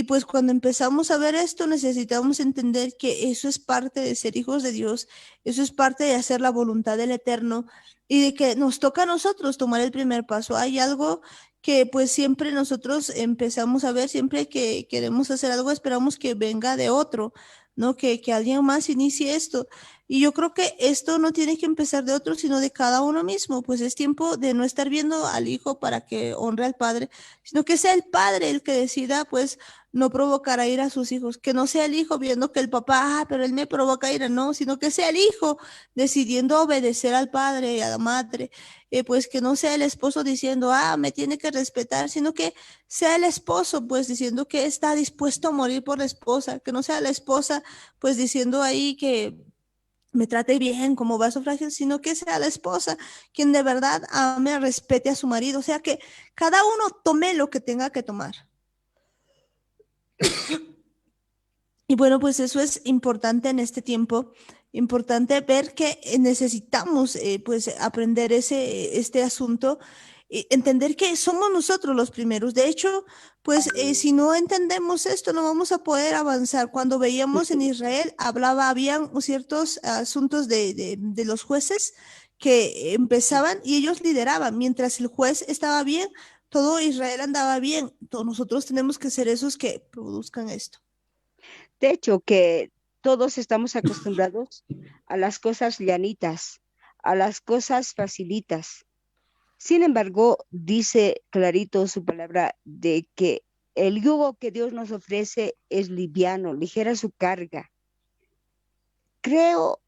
pues cuando empezamos a ver esto, necesitamos entender que eso es parte de ser hijos de Dios, eso es parte de hacer la voluntad del Eterno, y de que nos toca a nosotros tomar el primer paso. Hay algo que pues siempre nosotros empezamos a ver, siempre que queremos hacer algo, esperamos que venga de otro, ¿no? Que alguien más inicie esto. Y yo creo que esto no tiene que empezar de otro, sino de cada uno mismo. Pues es tiempo de no estar viendo al hijo para que honre al padre, sino que sea el padre el que decida, pues, no provocar a ira a sus hijos. Que no sea el hijo viendo que el papá, pero él me provoca ira, no, sino que sea el hijo decidiendo obedecer al padre y a la madre. Pues que no sea el esposo diciendo, me tiene que respetar, sino que sea el esposo, pues, diciendo que está dispuesto a morir por la esposa. Que no sea la esposa, pues, diciendo ahí que me trate bien como vaso frágil, sino que sea la esposa quien de verdad ame, respete a su marido. O sea, que cada uno tome lo que tenga que tomar. Y bueno, pues eso es importante en este tiempo, importante ver que necesitamos pues aprender este asunto, entender que somos nosotros los primeros. De hecho, pues si no entendemos esto, no vamos a poder avanzar. Cuando veíamos en Israel, habían ciertos asuntos de los jueces que empezaban y ellos lideraban. Mientras el juez estaba bien, todo Israel andaba bien. Todos nosotros tenemos que ser esos que produzcan esto. De hecho, que todos estamos acostumbrados a las cosas llanitas, a las cosas facilitas. Sin embargo, dice clarito su palabra de que el yugo que Dios nos ofrece es liviano, ligera su carga. Creo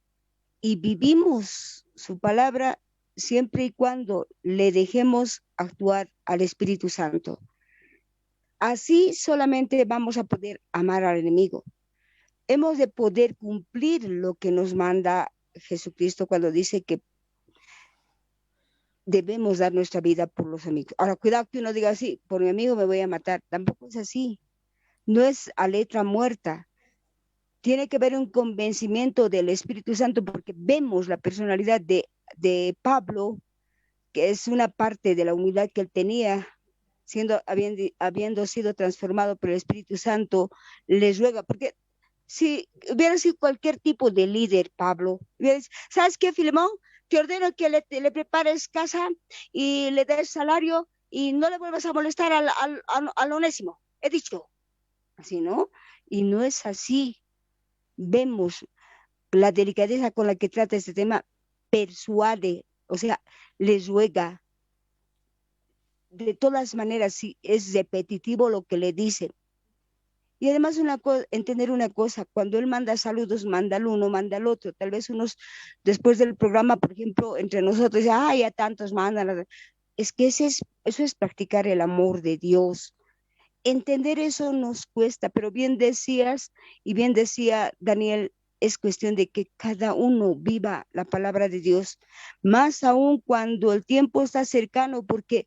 y vivimos su palabra siempre y cuando le dejemos actuar al Espíritu Santo. Así solamente vamos a poder amar al enemigo. Hemos de poder cumplir lo que nos manda Jesucristo cuando dice que debemos dar nuestra vida por los amigos. Ahora, cuidado que uno diga así, por mi amigo me voy a matar. Tampoco es así. No es a letra muerta. Tiene que haber un convencimiento del Espíritu Santo porque vemos la personalidad de Pablo, que es una parte de la humildad que él tenía, habiendo sido transformado por el Espíritu Santo, les ruega, porque si hubiera sido cualquier tipo de líder, Pablo, ¿sabes qué, Filemón? Te ordeno que le prepares casa y le des salario y no le vuelvas a molestar al Onésimo. He dicho, así, ¿no? Y no es así. Vemos la delicadeza con la que trata este tema, persuade, o sea, les ruega. De todas maneras, sí, es repetitivo lo que le dice. Y además entender una cosa, cuando él manda saludos, manda al uno, manda al otro. Tal vez unos, después del programa, por ejemplo, entre nosotros, ya tantos mandan. Es que eso es practicar el amor de Dios. Entender eso nos cuesta, pero bien decías, y bien decía Daniel, es cuestión de que cada uno viva la palabra de Dios, más aún cuando el tiempo está cercano, porque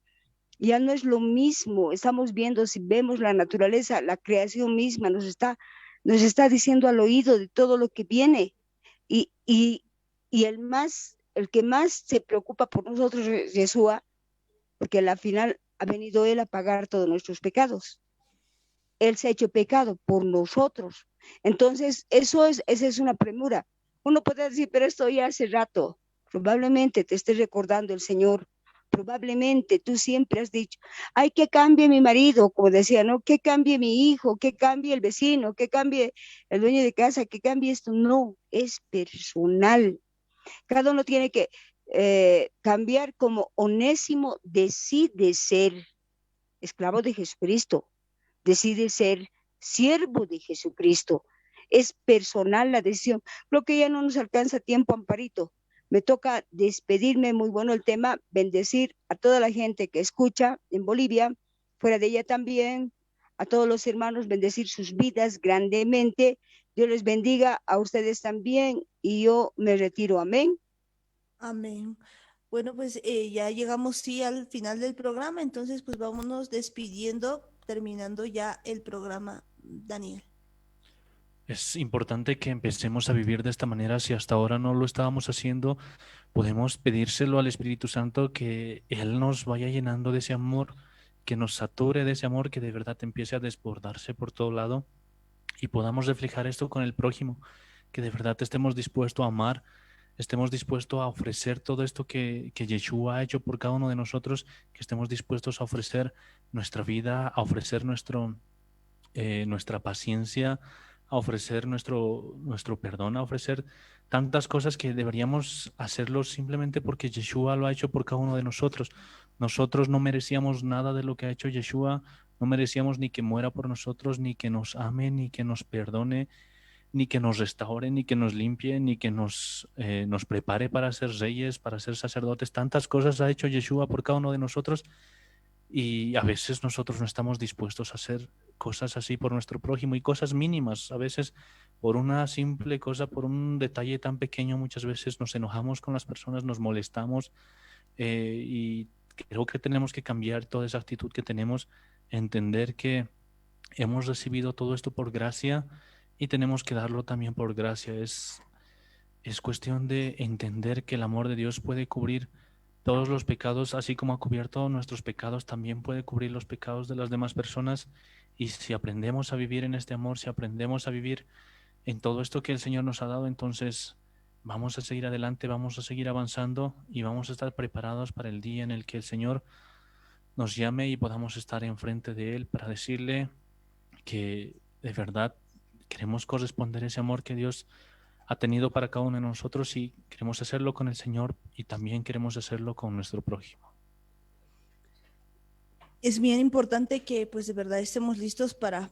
ya no es lo mismo. Estamos viendo, si vemos la naturaleza, la creación misma nos está diciendo al oído de todo lo que viene. Y el que más se preocupa por nosotros es Yeshua, porque al final ha venido Él a pagar todos nuestros pecados. Él se ha hecho pecado por nosotros. Entonces, esa es una premura. Uno puede decir, pero esto ya hace rato. Probablemente te esté recordando el Señor. Probablemente tú siempre has dicho, ay, que cambie mi marido, como decía, ¿no? Que cambie mi hijo, que cambie el vecino, que cambie el dueño de casa, que cambie esto. No, es personal. Cada uno tiene que cambiar. Como Onésimo decide ser esclavo de Jesucristo, decide ser siervo de Jesucristo. Es personal la decisión. Creo que ya no nos alcanza tiempo, Amparito. Me toca despedirme. Muy bueno el tema. Bendecir a toda la gente que escucha en Bolivia, fuera de ella también, a todos los hermanos, bendecir sus vidas grandemente. Dios les bendiga a ustedes también y yo me retiro. Amén. Amén. Bueno, pues ya llegamos sí al final del programa, entonces pues vámonos despidiendo, terminando ya el programa, Daniel. Es importante que empecemos a vivir de esta manera. Si hasta ahora no lo estábamos haciendo, podemos pedírselo al Espíritu Santo, que Él nos vaya llenando de ese amor, que nos sature de ese amor, que de verdad empiece a desbordarse por todo lado y podamos reflejar esto con el prójimo, que de verdad estemos dispuestos a amar, estemos dispuestos a ofrecer todo esto que Yeshua ha hecho por cada uno de nosotros, que estemos dispuestos a ofrecer nuestra vida, a ofrecer nuestra paciencia, a ofrecer nuestro perdón, a ofrecer tantas cosas que deberíamos hacerlo simplemente porque Yeshua lo ha hecho por cada uno de nosotros. Nosotros no merecíamos nada de lo que ha hecho Yeshua, no merecíamos ni que muera por nosotros, ni que nos ame, ni que nos perdone, ni que nos restaure, ni que nos limpie, ni que nos prepare para ser reyes, para ser sacerdotes. Tantas cosas ha hecho Yeshua por cada uno de nosotros y a veces nosotros no estamos dispuestos a hacer cosas así por nuestro prójimo y cosas mínimas. A veces por una simple cosa, por un detalle tan pequeño, muchas veces nos enojamos con las personas, nos molestamos y creo que tenemos que cambiar toda esa actitud que tenemos, entender que hemos recibido todo esto por gracia y tenemos que darlo también por gracia. Es cuestión de entender que el amor de Dios puede cubrir todos los pecados, así como ha cubierto nuestros pecados, también puede cubrir los pecados de las demás personas. Y si aprendemos a vivir en este amor, si aprendemos a vivir en todo esto que el Señor nos ha dado, entonces vamos a seguir adelante, vamos a seguir avanzando y vamos a estar preparados para el día en el que el Señor nos llame y podamos estar enfrente de Él para decirle que de verdad queremos corresponder ese amor que Dios ha tenido para cada uno de nosotros y queremos hacerlo con el Señor y también queremos hacerlo con nuestro prójimo. Es bien importante que pues de verdad estemos listos para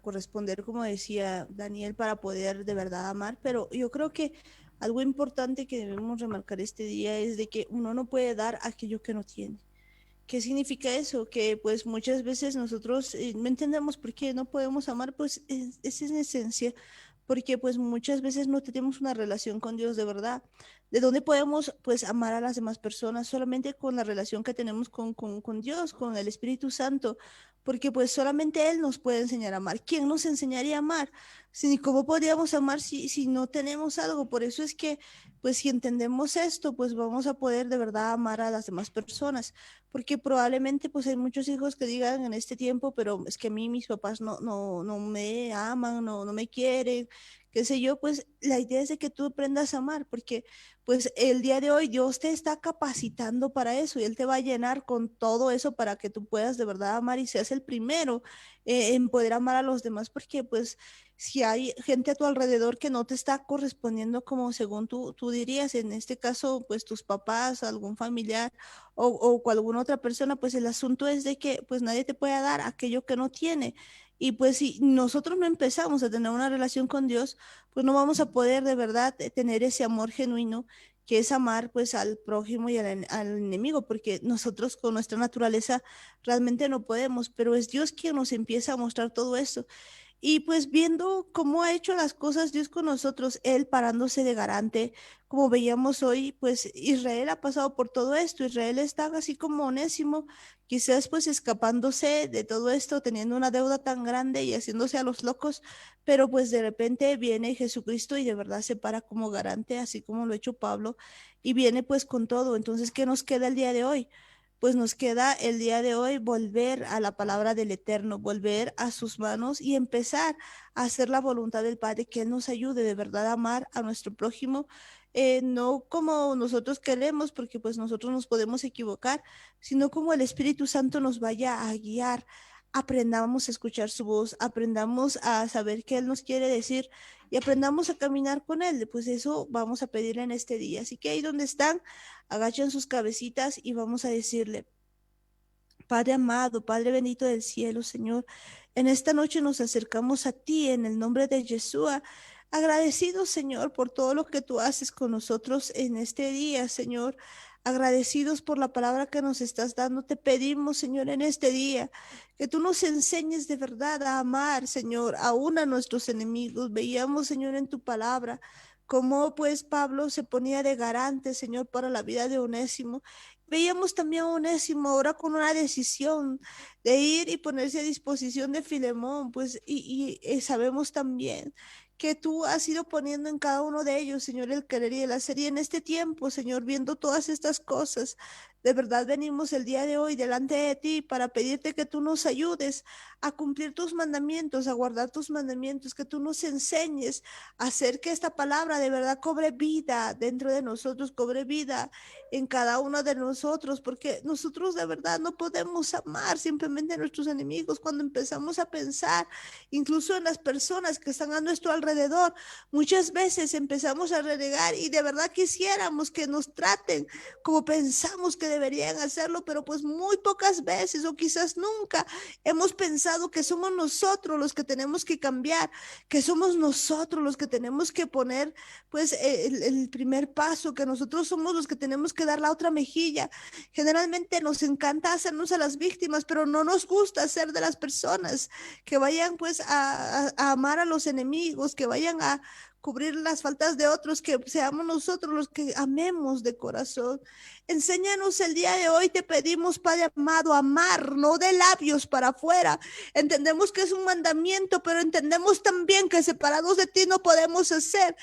corresponder, como decía Daniel, para poder de verdad amar, pero yo creo que algo importante que debemos remarcar este día es de que uno no puede dar aquello que no tiene. ¿Qué significa eso? Que pues muchas veces nosotros no entendemos por qué no podemos amar, pues es en esencia, porque pues muchas veces no tenemos una relación con Dios de verdad. ¿De dónde podemos pues amar a las demás personas? Solamente con la relación que tenemos con Dios, con el Espíritu Santo, porque pues solamente Él nos puede enseñar a amar. ¿Quién nos enseñaría a amar? Si, ¿cómo podríamos amar si no tenemos algo? Por eso es que pues si entendemos esto, pues vamos a poder de verdad amar a las demás personas porque probablemente pues hay muchos hijos que digan en este tiempo, pero es que a mí mis papás no me aman, no me quieren, qué sé yo, pues la idea es de que tú aprendas a amar, porque pues el día de hoy Dios te está capacitando para eso y Él te va a llenar con todo eso para que tú puedas de verdad amar y seas el primero en poder amar a los demás, porque pues si hay gente a tu alrededor que no te está correspondiendo como según tú dirías, en este caso pues tus papás, algún familiar, o con alguna otra persona, pues el asunto es de que pues nadie te puede dar aquello que no tiene. Y pues si nosotros no empezamos a tener una relación con Dios, pues no vamos a poder de verdad tener ese amor genuino que es amar pues al prójimo y al enemigo, porque nosotros con nuestra naturaleza realmente no podemos, pero es Dios quien nos empieza a mostrar todo esto. Y pues viendo cómo ha hecho las cosas Dios con nosotros, Él parándose de garante, como veíamos hoy, pues Israel ha pasado por todo esto, Israel está así como Onésimo, quizás pues escapándose de todo esto, teniendo una deuda tan grande y haciéndose a los locos, pero pues de repente viene Jesucristo y de verdad se para como garante, así como lo ha hecho Pablo, y viene pues con todo. Entonces, ¿qué nos queda el día de hoy? Pues nos queda el día de hoy volver a la palabra del Eterno, volver a sus manos y empezar a hacer la voluntad del Padre, que Él nos ayude de verdad a amar a nuestro prójimo, no como nosotros queremos, porque pues nosotros nos podemos equivocar, sino como el Espíritu Santo nos vaya a guiar. Aprendamos a escuchar su voz, aprendamos a saber qué Él nos quiere decir y aprendamos a caminar con Él. Pues eso vamos a pedirle en este día. Así que ahí donde están, agachen sus cabecitas y vamos a decirle, Padre amado, Padre bendito del cielo, Señor, en esta noche nos acercamos a ti en el nombre de Yeshua, agradecidos, Señor, por todo lo que tú haces con nosotros en este día, Señor. Agradecidos por la palabra que nos estás dando, te pedimos, Señor, en este día, que tú nos enseñes de verdad a amar, Señor, aún a nuestros enemigos. Veíamos, Señor, en tu palabra, cómo pues Pablo se ponía de garante, Señor, para la vida de Onésimo. Veíamos también a Onésimo ahora con una decisión de ir y ponerse a disposición de Filemón, pues, sabemos también que tú has ido poniendo en cada uno de ellos, Señor, el querer y el hacer. Y en este tiempo, Señor, viendo todas estas cosas, De verdad venimos el día de hoy delante de ti para pedirte que tú nos ayudes a cumplir tus mandamientos, a guardar tus mandamientos, que tú nos enseñes a hacer que esta palabra de verdad cobre vida dentro de nosotros, cobre vida en cada uno de nosotros, porque nosotros de verdad no podemos amar simplemente a nuestros enemigos cuando empezamos a pensar incluso en las personas que están a nuestro alrededor. Muchas veces empezamos a renegar y de verdad quisiéramos que nos traten como pensamos que deberían hacerlo, pero pues muy pocas veces o quizás nunca hemos pensado que somos nosotros los que tenemos que cambiar, que somos nosotros los que tenemos que poner pues el primer paso, que nosotros somos los que tenemos que dar la otra mejilla. Generalmente nos encanta hacernos a las víctimas, pero no nos gusta ser de las personas que vayan pues a amar a los enemigos, que vayan a cubrir las faltas de otros, que seamos nosotros los que amemos de corazón. Enséñanos el día de hoy, te pedimos, Padre amado, amar, no de labios para afuera. Entendemos que es un mandamiento, pero entendemos también que separados de ti no podemos hacer.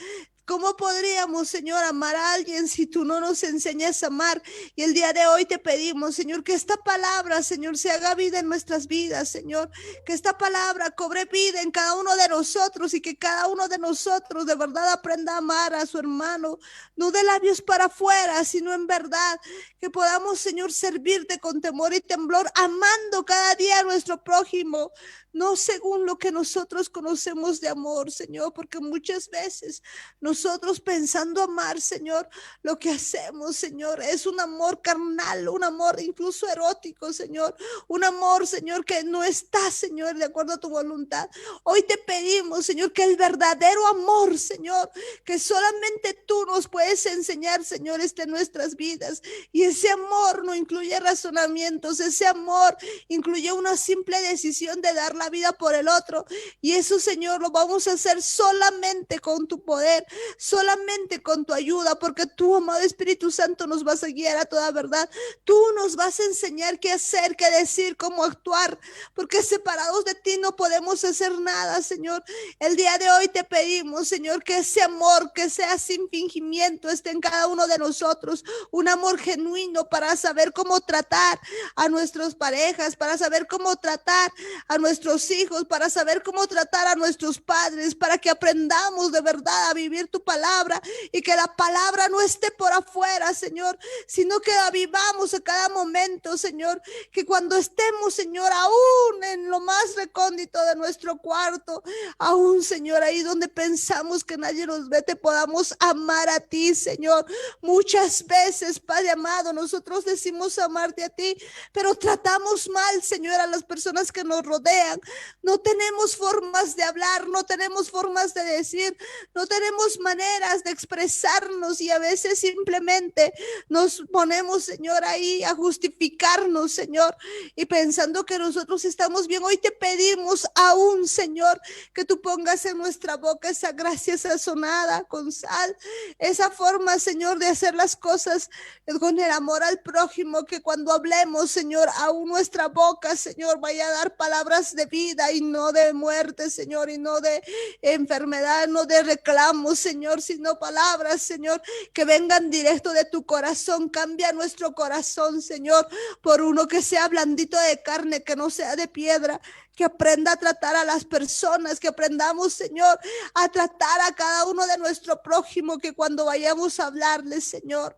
¿Cómo podríamos, Señor, amar a alguien si tú no nos enseñas a amar? Y el día de hoy te pedimos, Señor, que esta palabra, Señor, se haga vida en nuestras vidas, Señor. Que esta palabra cobre vida en cada uno de nosotros y que cada uno de nosotros de verdad aprenda a amar a su hermano, no de labios para afuera, sino en verdad. Que podamos, Señor, servirte con temor y temblor, amando cada día a nuestro prójimo, no según lo que nosotros conocemos de amor, Señor, porque muchas veces nosotros pensando amar, Señor, lo que hacemos, Señor, es un amor carnal, un amor incluso erótico, Señor, un amor, Señor, que no está, Señor, de acuerdo a tu voluntad. Hoy te pedimos, Señor, que el verdadero amor, Señor, que solamente tú nos puedes enseñar, Señor, esté en nuestras vidas. Y ese amor no incluye razonamientos, ese amor incluye una simple decisión de dar la vida por el otro. Y eso, Señor, lo vamos a hacer solamente con tu poder, solamente con tu ayuda, porque tú, amado Espíritu Santo, nos vas a guiar a toda verdad. Tú nos vas a enseñar qué hacer, qué decir, cómo actuar, porque separados de ti no podemos hacer nada, Señor. El día de hoy te pedimos, Señor, que ese amor, que sea sin fingimiento, esté en cada uno de nosotros, un amor genuino para saber cómo tratar a nuestras parejas, para saber cómo tratar a nuestros hijos, para saber cómo tratar a nuestros padres, para que aprendamos de verdad a vivir tu palabra y que la palabra no esté por afuera, Señor, sino que la vivamos a cada momento, Señor, que cuando estemos, Señor, aún en lo más recóndito de nuestro cuarto, aún, Señor, ahí donde pensamos que nadie nos ve, te podamos amar a ti, Señor. Muchas veces, Padre amado, nosotros decimos amarte a ti, pero tratamos mal, Señor, a las personas que nos rodean. No tenemos formas de hablar, no tenemos formas de decir, no tenemos maneras de expresarnos y a veces simplemente nos ponemos, Señor, ahí a justificarnos, Señor, y pensando que nosotros estamos bien. Hoy te pedimos aún, Señor, que tú pongas en nuestra boca esa gracia sazonada con sal, esa forma, Señor, de hacer las cosas con el amor al prójimo, que cuando hablemos, Señor, aún nuestra boca, Señor, vaya a dar palabras de vida y no de muerte, Señor, y no de enfermedad, no de reclamos, Señor, sino palabras, Señor, que vengan directo de tu corazón. Cambia nuestro corazón, Señor, por uno que sea blandito de carne, que no sea de piedra, que aprenda a tratar a las personas, que aprendamos, Señor, a tratar a cada uno de nuestro prójimo, que cuando vayamos a hablarles, Señor,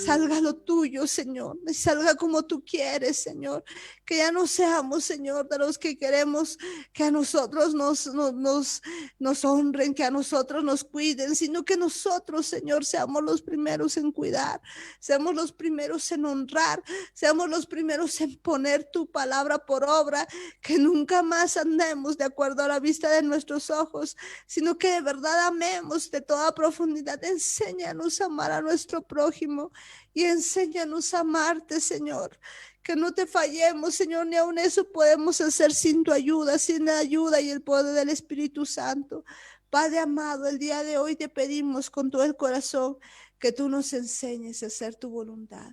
salga lo tuyo, Señor, y salga como tú quieres, Señor, que ya no seamos, Señor, de los que queremos que a nosotros nos honren, que a nosotros nos cuiden, sino que nosotros, Señor, seamos los primeros en cuidar, seamos los primeros en honrar, seamos los primeros en poner tu palabra por obra, que nunca más andemos de acuerdo a la vista de nuestros ojos, sino que de verdad amemos de toda profundidad. Enséñanos a amar a nuestro prójimo y enséñanos a amarte, Señor. Que no te fallemos, Señor, ni aun eso podemos hacer sin tu ayuda, sin la ayuda y el poder del Espíritu Santo. Padre amado, el día de hoy te pedimos con todo el corazón que tú nos enseñes a hacer tu voluntad,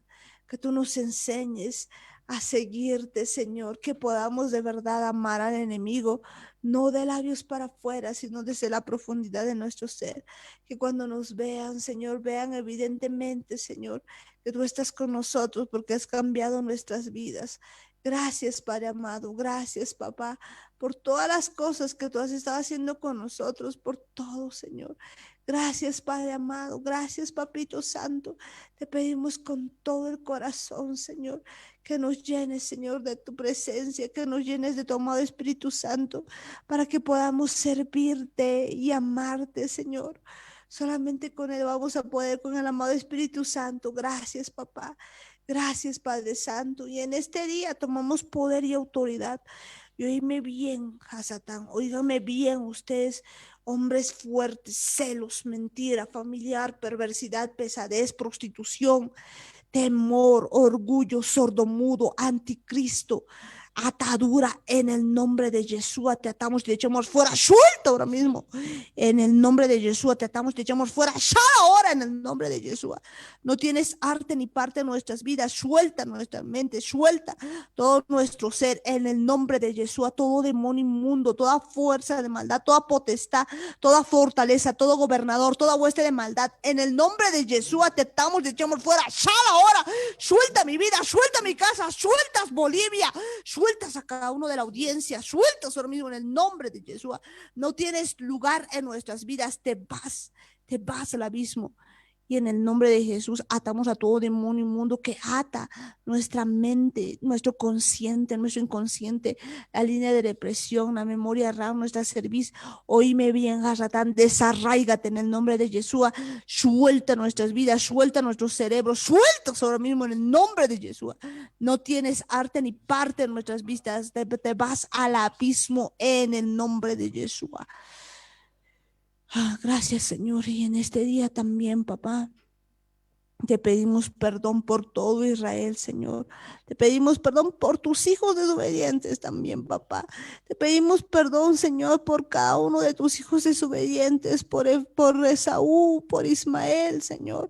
que tú nos enseñes a seguirte, Señor, que podamos de verdad amar al enemigo, no de labios para afuera, sino desde la profundidad de nuestro ser. Que cuando nos vean, Señor, vean evidentemente, Señor, que tú estás con nosotros porque has cambiado nuestras vidas. Gracias, Padre amado. Gracias, papá, por todas las cosas que tú has estado haciendo con nosotros, por todo, Señor. Gracias, Padre amado. Gracias, Papito Santo. Te pedimos con todo el corazón, Señor, que nos llenes, Señor, de tu presencia, que nos llenes de tu amado Espíritu Santo, para que podamos servirte y amarte, Señor. Solamente con Él vamos a poder, con el amado Espíritu Santo. Gracias, papá. Gracias, Padre Santo. Y en este día tomamos poder y autoridad. Y oídme bien, Hasatán, oígame bien ustedes, hombres fuertes, celos, mentira, familiar, perversidad, pesadez, prostitución, temor, orgullo, sordomudo, anticristo, atadura, en el nombre de Jesús te atamos y te echamos fuera, suelta ahora mismo, en el nombre de Jesús te atamos y te echamos fuera, sal ahora en el nombre de Jesús. No tienes arte ni parte en nuestras vidas, suelta nuestra mente, suelta todo nuestro ser en el nombre de Jesús, todo demonio inmundo, toda fuerza de maldad, toda potestad, toda fortaleza, todo gobernador, toda hueste de maldad, en el nombre de Jesús te atamos y te echamos fuera, sal ahora, suelta mi vida, suelta mi casa, sueltas Bolivia, sueltas a cada uno de la audiencia, sueltas ahora mismo en el nombre de Jesús. No tienes lugar en nuestras vidas, te vas al abismo. Y en el nombre de Jesús atamos a todo demonio inmundo que ata nuestra mente, nuestro consciente, nuestro inconsciente, la línea de depresión, la memoria RAM, nuestra cerviz. Oíme bien, Hasatán, desarráigate en el nombre de Jesús. Suelta nuestras vidas, suelta nuestros cerebros, sueltas ahora mismo en el nombre de Jesús. No tienes arte ni parte en nuestras vidas, te vas al abismo en el nombre de Jesús. Gracias, Señor. Y en este día también, papá, te pedimos perdón por todo Israel, Señor. Te pedimos perdón por tus hijos desobedientes también, papá. Te pedimos perdón, Señor, por cada uno de tus hijos desobedientes, por Esaú, por Ismael, Señor.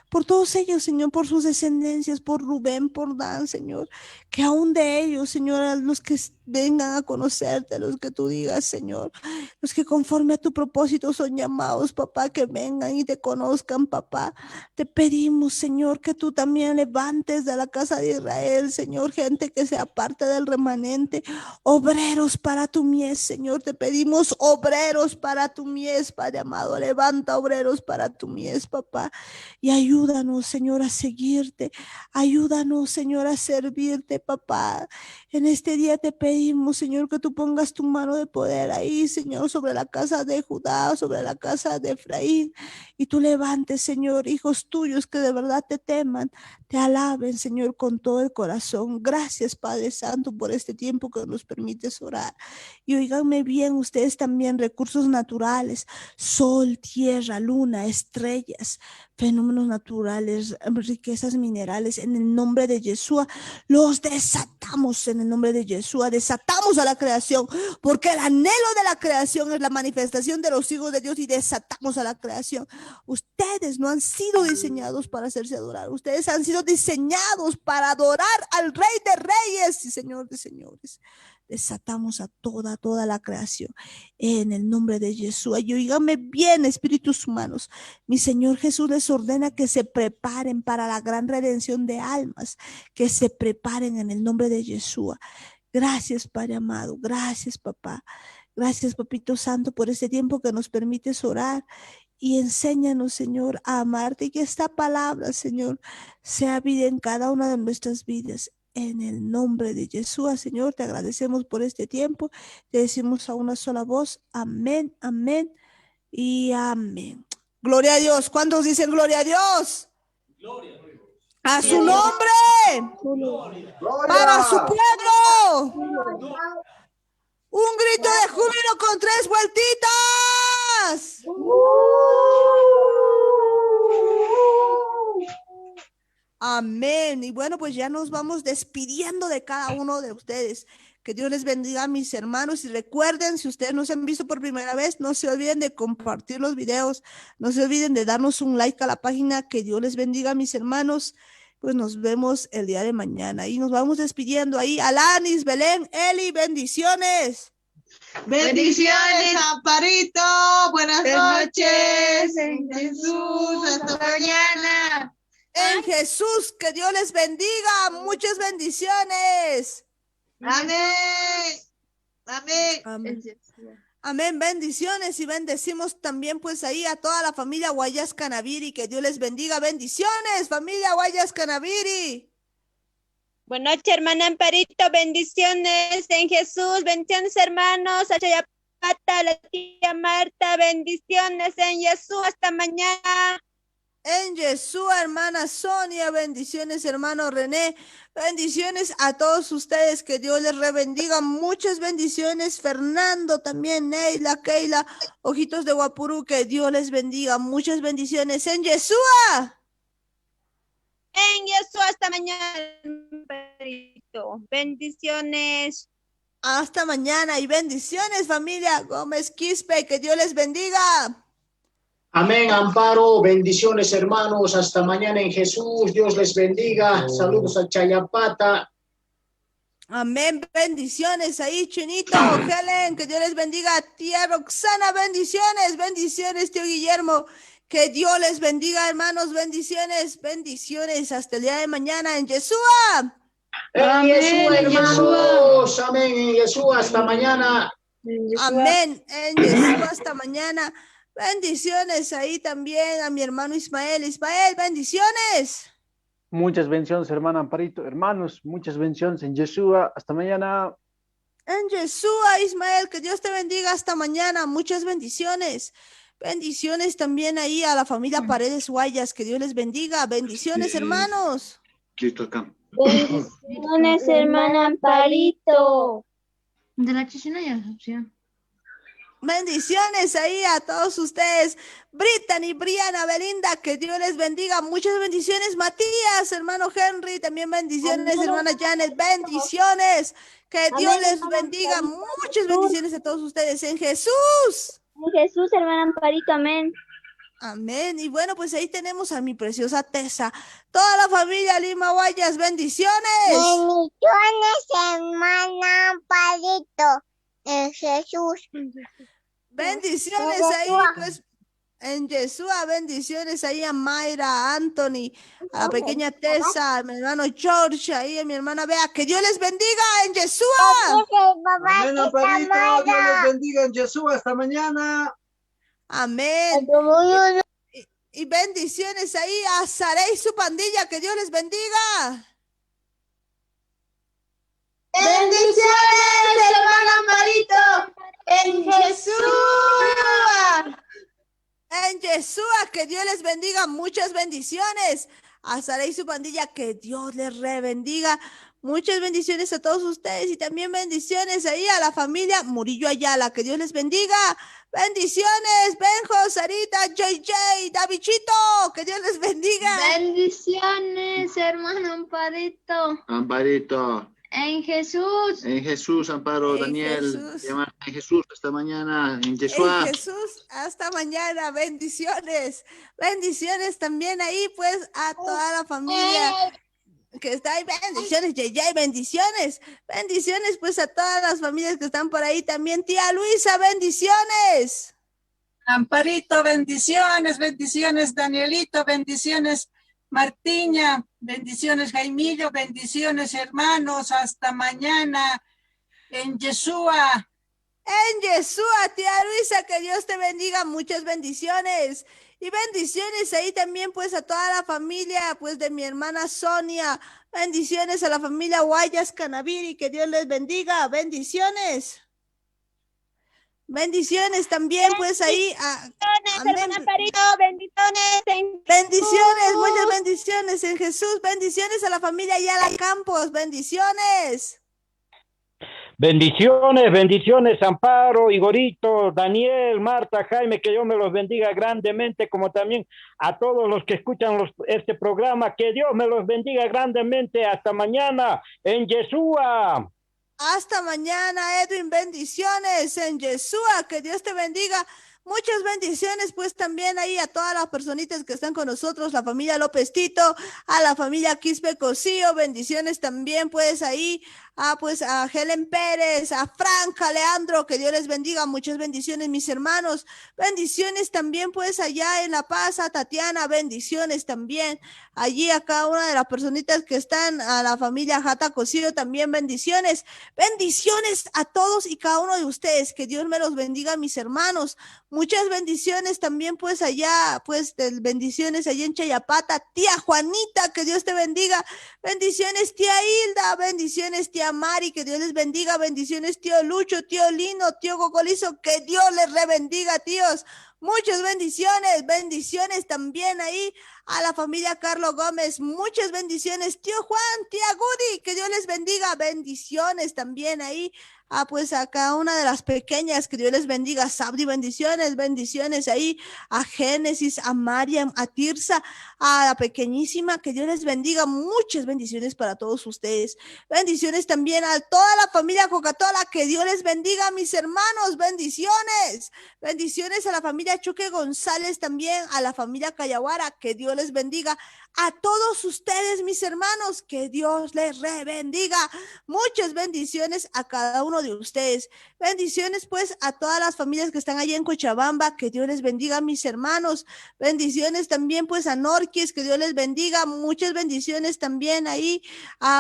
Por todos ellos, Señor, por sus descendencias, por Rubén, por Dan, Señor. Que aún de ellos, Señor, a los que vengan a conocerte, los que tú digas, Señor, los que conforme a tu propósito son llamados, papá, que vengan y te conozcan, papá. Te pedimos, Señor, que tú también levantes de la casa de Israel, Señor, gente que sea parte del remanente, obreros para tu mies, Señor. Te pedimos obreros para tu mies, Padre amado. Levanta obreros para tu mies, papá. Y ayúdanos, Señor, a seguirte. Ayúdanos, Señor, a servirte, papá. En este día te pedimos, Señor, que tú pongas tu mano de poder ahí, Señor, sobre la casa de Judá, sobre la casa de Efraín. Y tú levantes, Señor, hijos tuyos que de verdad te teman, te alaben, Señor, con todo el corazón. Gracias, Padre Santo, por este tiempo que nos permites orar. Y oíganme bien, ustedes también, recursos naturales, sol, tierra, luna, estrellas, fenómenos naturales, riquezas minerales, en el nombre de Yeshua, los desatamos en el nombre de Yeshua, desatamos a la creación, porque el anhelo de la creación es la manifestación de los hijos de Dios y desatamos a la creación. Ustedes no han sido diseñados para hacerse adorar, ustedes han sido diseñados para adorar al Rey de Reyes y Señor de Señores. Desatamos a toda la creación en el nombre de Jesús. Y oíganme bien, espíritus humanos. Mi Señor Jesús les ordena que se preparen para la gran redención de almas, que se preparen en el nombre de Jesús. Gracias, Padre amado. Gracias, papá. Gracias, Papito Santo, por este tiempo que nos permites orar. Y enséñanos, Señor, a amarte y que esta palabra, Señor, sea vida en cada una de nuestras vidas. En el nombre de Jesús, Señor, te agradecemos por este tiempo. Te decimos a una sola voz, amén, amén y amén. Gloria a Dios. ¿Cuántos dicen gloria a Dios? Gloria a su nombre. Gloria. Para su pueblo. Gloria. Un grito de júbilo con 3 vueltitas. Amén. Y bueno, pues ya nos vamos despidiendo de cada uno de ustedes. Que Dios les bendiga a mis hermanos. Y recuerden, si ustedes nos han visto por primera vez, no se olviden de compartir los videos. No se olviden de darnos un like a la página. Que Dios les bendiga a mis hermanos. pues nos vemos el día de mañana y nos vamos despidiendo ahí. Alanis, Belén, Eli, bendiciones. Bendiciones, Amparito. Buenas noches. En Jesús. Hasta mañana. En Jesús, que Dios les bendiga. Muchas bendiciones. Amén. Amén. Amén. Amén, bendiciones y bendecimos también pues ahí a toda la familia Guayas Canaviri, que Dios les bendiga, bendiciones, familia Guayas Canaviri. Buenas noches, hermana Amparito, bendiciones en Jesús, bendiciones hermanos, a Chayapata, la tía Marta, bendiciones en Jesús, hasta mañana. En Jesús, hermana Sonia, bendiciones, hermano René, bendiciones a todos ustedes, que Dios les rebendiga, muchas bendiciones, Fernando también, Neila, Keila, Ojitos de Guapurú, que Dios les bendiga, muchas bendiciones en Yeshua. En Jesús, hasta mañana, Amparito, bendiciones. Hasta mañana y bendiciones, familia Gómez Quispe, que Dios les bendiga. Amén, Amparo, bendiciones hermanos, hasta mañana en Jesús, Dios les bendiga, saludos a Chayapata. Amén, bendiciones ahí, Chinito, Helen, que Dios les bendiga, tía Roxana, bendiciones, bendiciones, tío Guillermo, que Dios les bendiga, hermanos, bendiciones, bendiciones, hasta el día de mañana en Yeshua. En Yeshua, hermanos, amén, en Yeshua, hasta mañana. Amén, en Yeshua, hasta mañana. Bendiciones ahí también a mi hermano Ismael. Ismael, bendiciones. Muchas bendiciones, hermana Amparito. Hermanos, muchas bendiciones en Yeshua. Hasta mañana. En Yeshua, Ismael, que Dios te bendiga hasta mañana. Muchas bendiciones. Bendiciones también ahí a la familia Paredes Guayas. Que Dios les bendiga. Bendiciones, hermanos. Bendiciones, hermana Amparito. De la Chichinaya, opción. Bendiciones ahí a todos ustedes. Brittany, Briana, Belinda, que Dios les bendiga. Muchas bendiciones, Matías, hermano Henry, también bendiciones, hermana Janet, bendiciones. Que Dios les bendiga. Muchas bendiciones a todos ustedes en Jesús. En Jesús, hermana Amparito, amén. Amén. Y bueno, pues ahí tenemos a mi preciosa Tessa. Toda la familia Lima Guayas, bendiciones. Bendiciones, hermana Amparito. En Jesús. Bendiciones ahí, pues, en Yeshua, bendiciones ahí a Mayra, a Anthony, a la pequeña Tessa, a mi hermano George, ahí a mi hermana Bea, que Dios les bendiga en Yeshua. Amén, Amparito. Dios les bendiga en Jesús. Hasta mañana. Amén. Y bendiciones ahí a Saré y su pandilla, que Dios les bendiga. Bendiciones, hermana Amparito. En Jesús. En Yeshua, que Dios les bendiga, muchas bendiciones. A Sara y su pandilla, que Dios les rebendiga. Muchas bendiciones a todos ustedes y también bendiciones ahí a la familia Murillo Ayala, que Dios les bendiga. Bendiciones, Benjo, Sarita, JJ, Davichito, que Dios les bendiga. Bendiciones, hermano Amparito. Amparito. En Jesús. En Jesús, Amparo, En Daniel. Jesús. En Jesús, hasta mañana. En Yeshua. En Jesús, hasta mañana, bendiciones. Bendiciones también ahí, pues, a toda la familia que está ahí. Bendiciones, JJ, bendiciones. Bendiciones, pues, a todas las familias que están por ahí también. Tía Luisa, bendiciones. Amparito, bendiciones, bendiciones, Danielito, bendiciones, Martiña, bendiciones, Jaimillo, bendiciones, hermanos, hasta mañana, en Yeshua. En Yeshua, tía Luisa, que Dios te bendiga, muchas bendiciones. Y bendiciones ahí también, pues, a toda la familia, pues, de mi hermana Sonia. Bendiciones a la familia Guayas Canaviri, que Dios les bendiga, bendiciones. Bendiciones también, pues, ahí. Hermana Amparito, bendiciones en Bendiciones, muchas bendiciones en Jesús. Bendiciones a la familia Ayala Campos, bendiciones. Bendiciones, bendiciones, Amparo, Igorito, Daniel, Marta, Jaime, que Dios me los bendiga grandemente, como también a todos los que escuchan este programa, que Dios me los bendiga grandemente. Hasta mañana en Yeshua. Hasta mañana, Edwin, bendiciones en Yeshua, que Dios te bendiga. Muchas bendiciones pues también ahí a todas las personitas que están con nosotros, la familia López Tito, a la familia Quispe Cosío, bendiciones también pues ahí, pues a Helen Pérez, a Franca, Leandro, que Dios les bendiga, muchas bendiciones mis hermanos, bendiciones también pues allá en La Paz, a Tatiana, bendiciones también, allí a cada una de las personitas que están, a la familia Jata Cosío también bendiciones, bendiciones a todos y cada uno de ustedes, que Dios me los bendiga mis hermanos. Muchas bendiciones también pues allá, pues bendiciones allá en Chayapata, tía Juanita, que Dios te bendiga, bendiciones tía Hilda, bendiciones tía Mari, que Dios les bendiga, bendiciones tío Lucho, tío Lino, tío Cocolizo, que Dios les rebendiga tíos, muchas bendiciones, bendiciones también ahí a la familia Carlos Gómez, muchas bendiciones, tío Juan, tía Gudi, que Dios les bendiga, bendiciones también ahí, pues a cada una de las pequeñas, que Dios les bendiga, Sabdi, bendiciones, bendiciones ahí, a Génesis, a Mariam, a Tirsa, a la pequeñísima, que Dios les bendiga, muchas bendiciones para todos ustedes, bendiciones también a toda la familia Coca-Cola, que Dios les bendiga, mis hermanos, bendiciones, bendiciones a la familia Chuque González también, a la familia Cayaguara, que Dios les bendiga, a todos ustedes, mis hermanos, que Dios les rebendiga, muchas bendiciones a cada uno de ustedes, bendiciones pues a todas las familias que están allá en Cochabamba, que Dios les bendiga, mis hermanos, bendiciones también pues a Norquis, que Dios les bendiga, muchas bendiciones también ahí,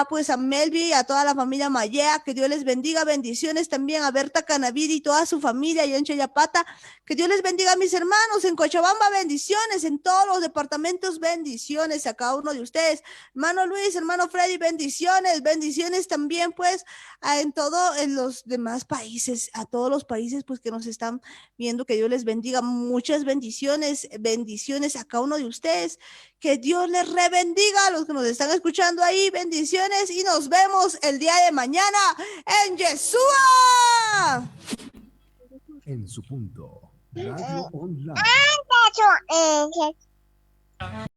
pues a Melvi, a toda la familia Mayea, que Dios les bendiga, bendiciones también a Berta Canavidi y toda su familia allá en Chayapata, que Dios les bendiga, mis hermanos, en Cochabamba, bendiciones, en todos los departamentos, bendiciones a cada uno de ustedes, hermano Luis, hermano Freddy, bendiciones, bendiciones también pues en los demás países, a todos los países pues que nos están viendo, que Dios les bendiga, muchas bendiciones, bendiciones a cada uno de ustedes, que Dios les rebendiga a los que nos están escuchando ahí, bendiciones y nos vemos el día de mañana en Yeshua. En su punto. Radio Online.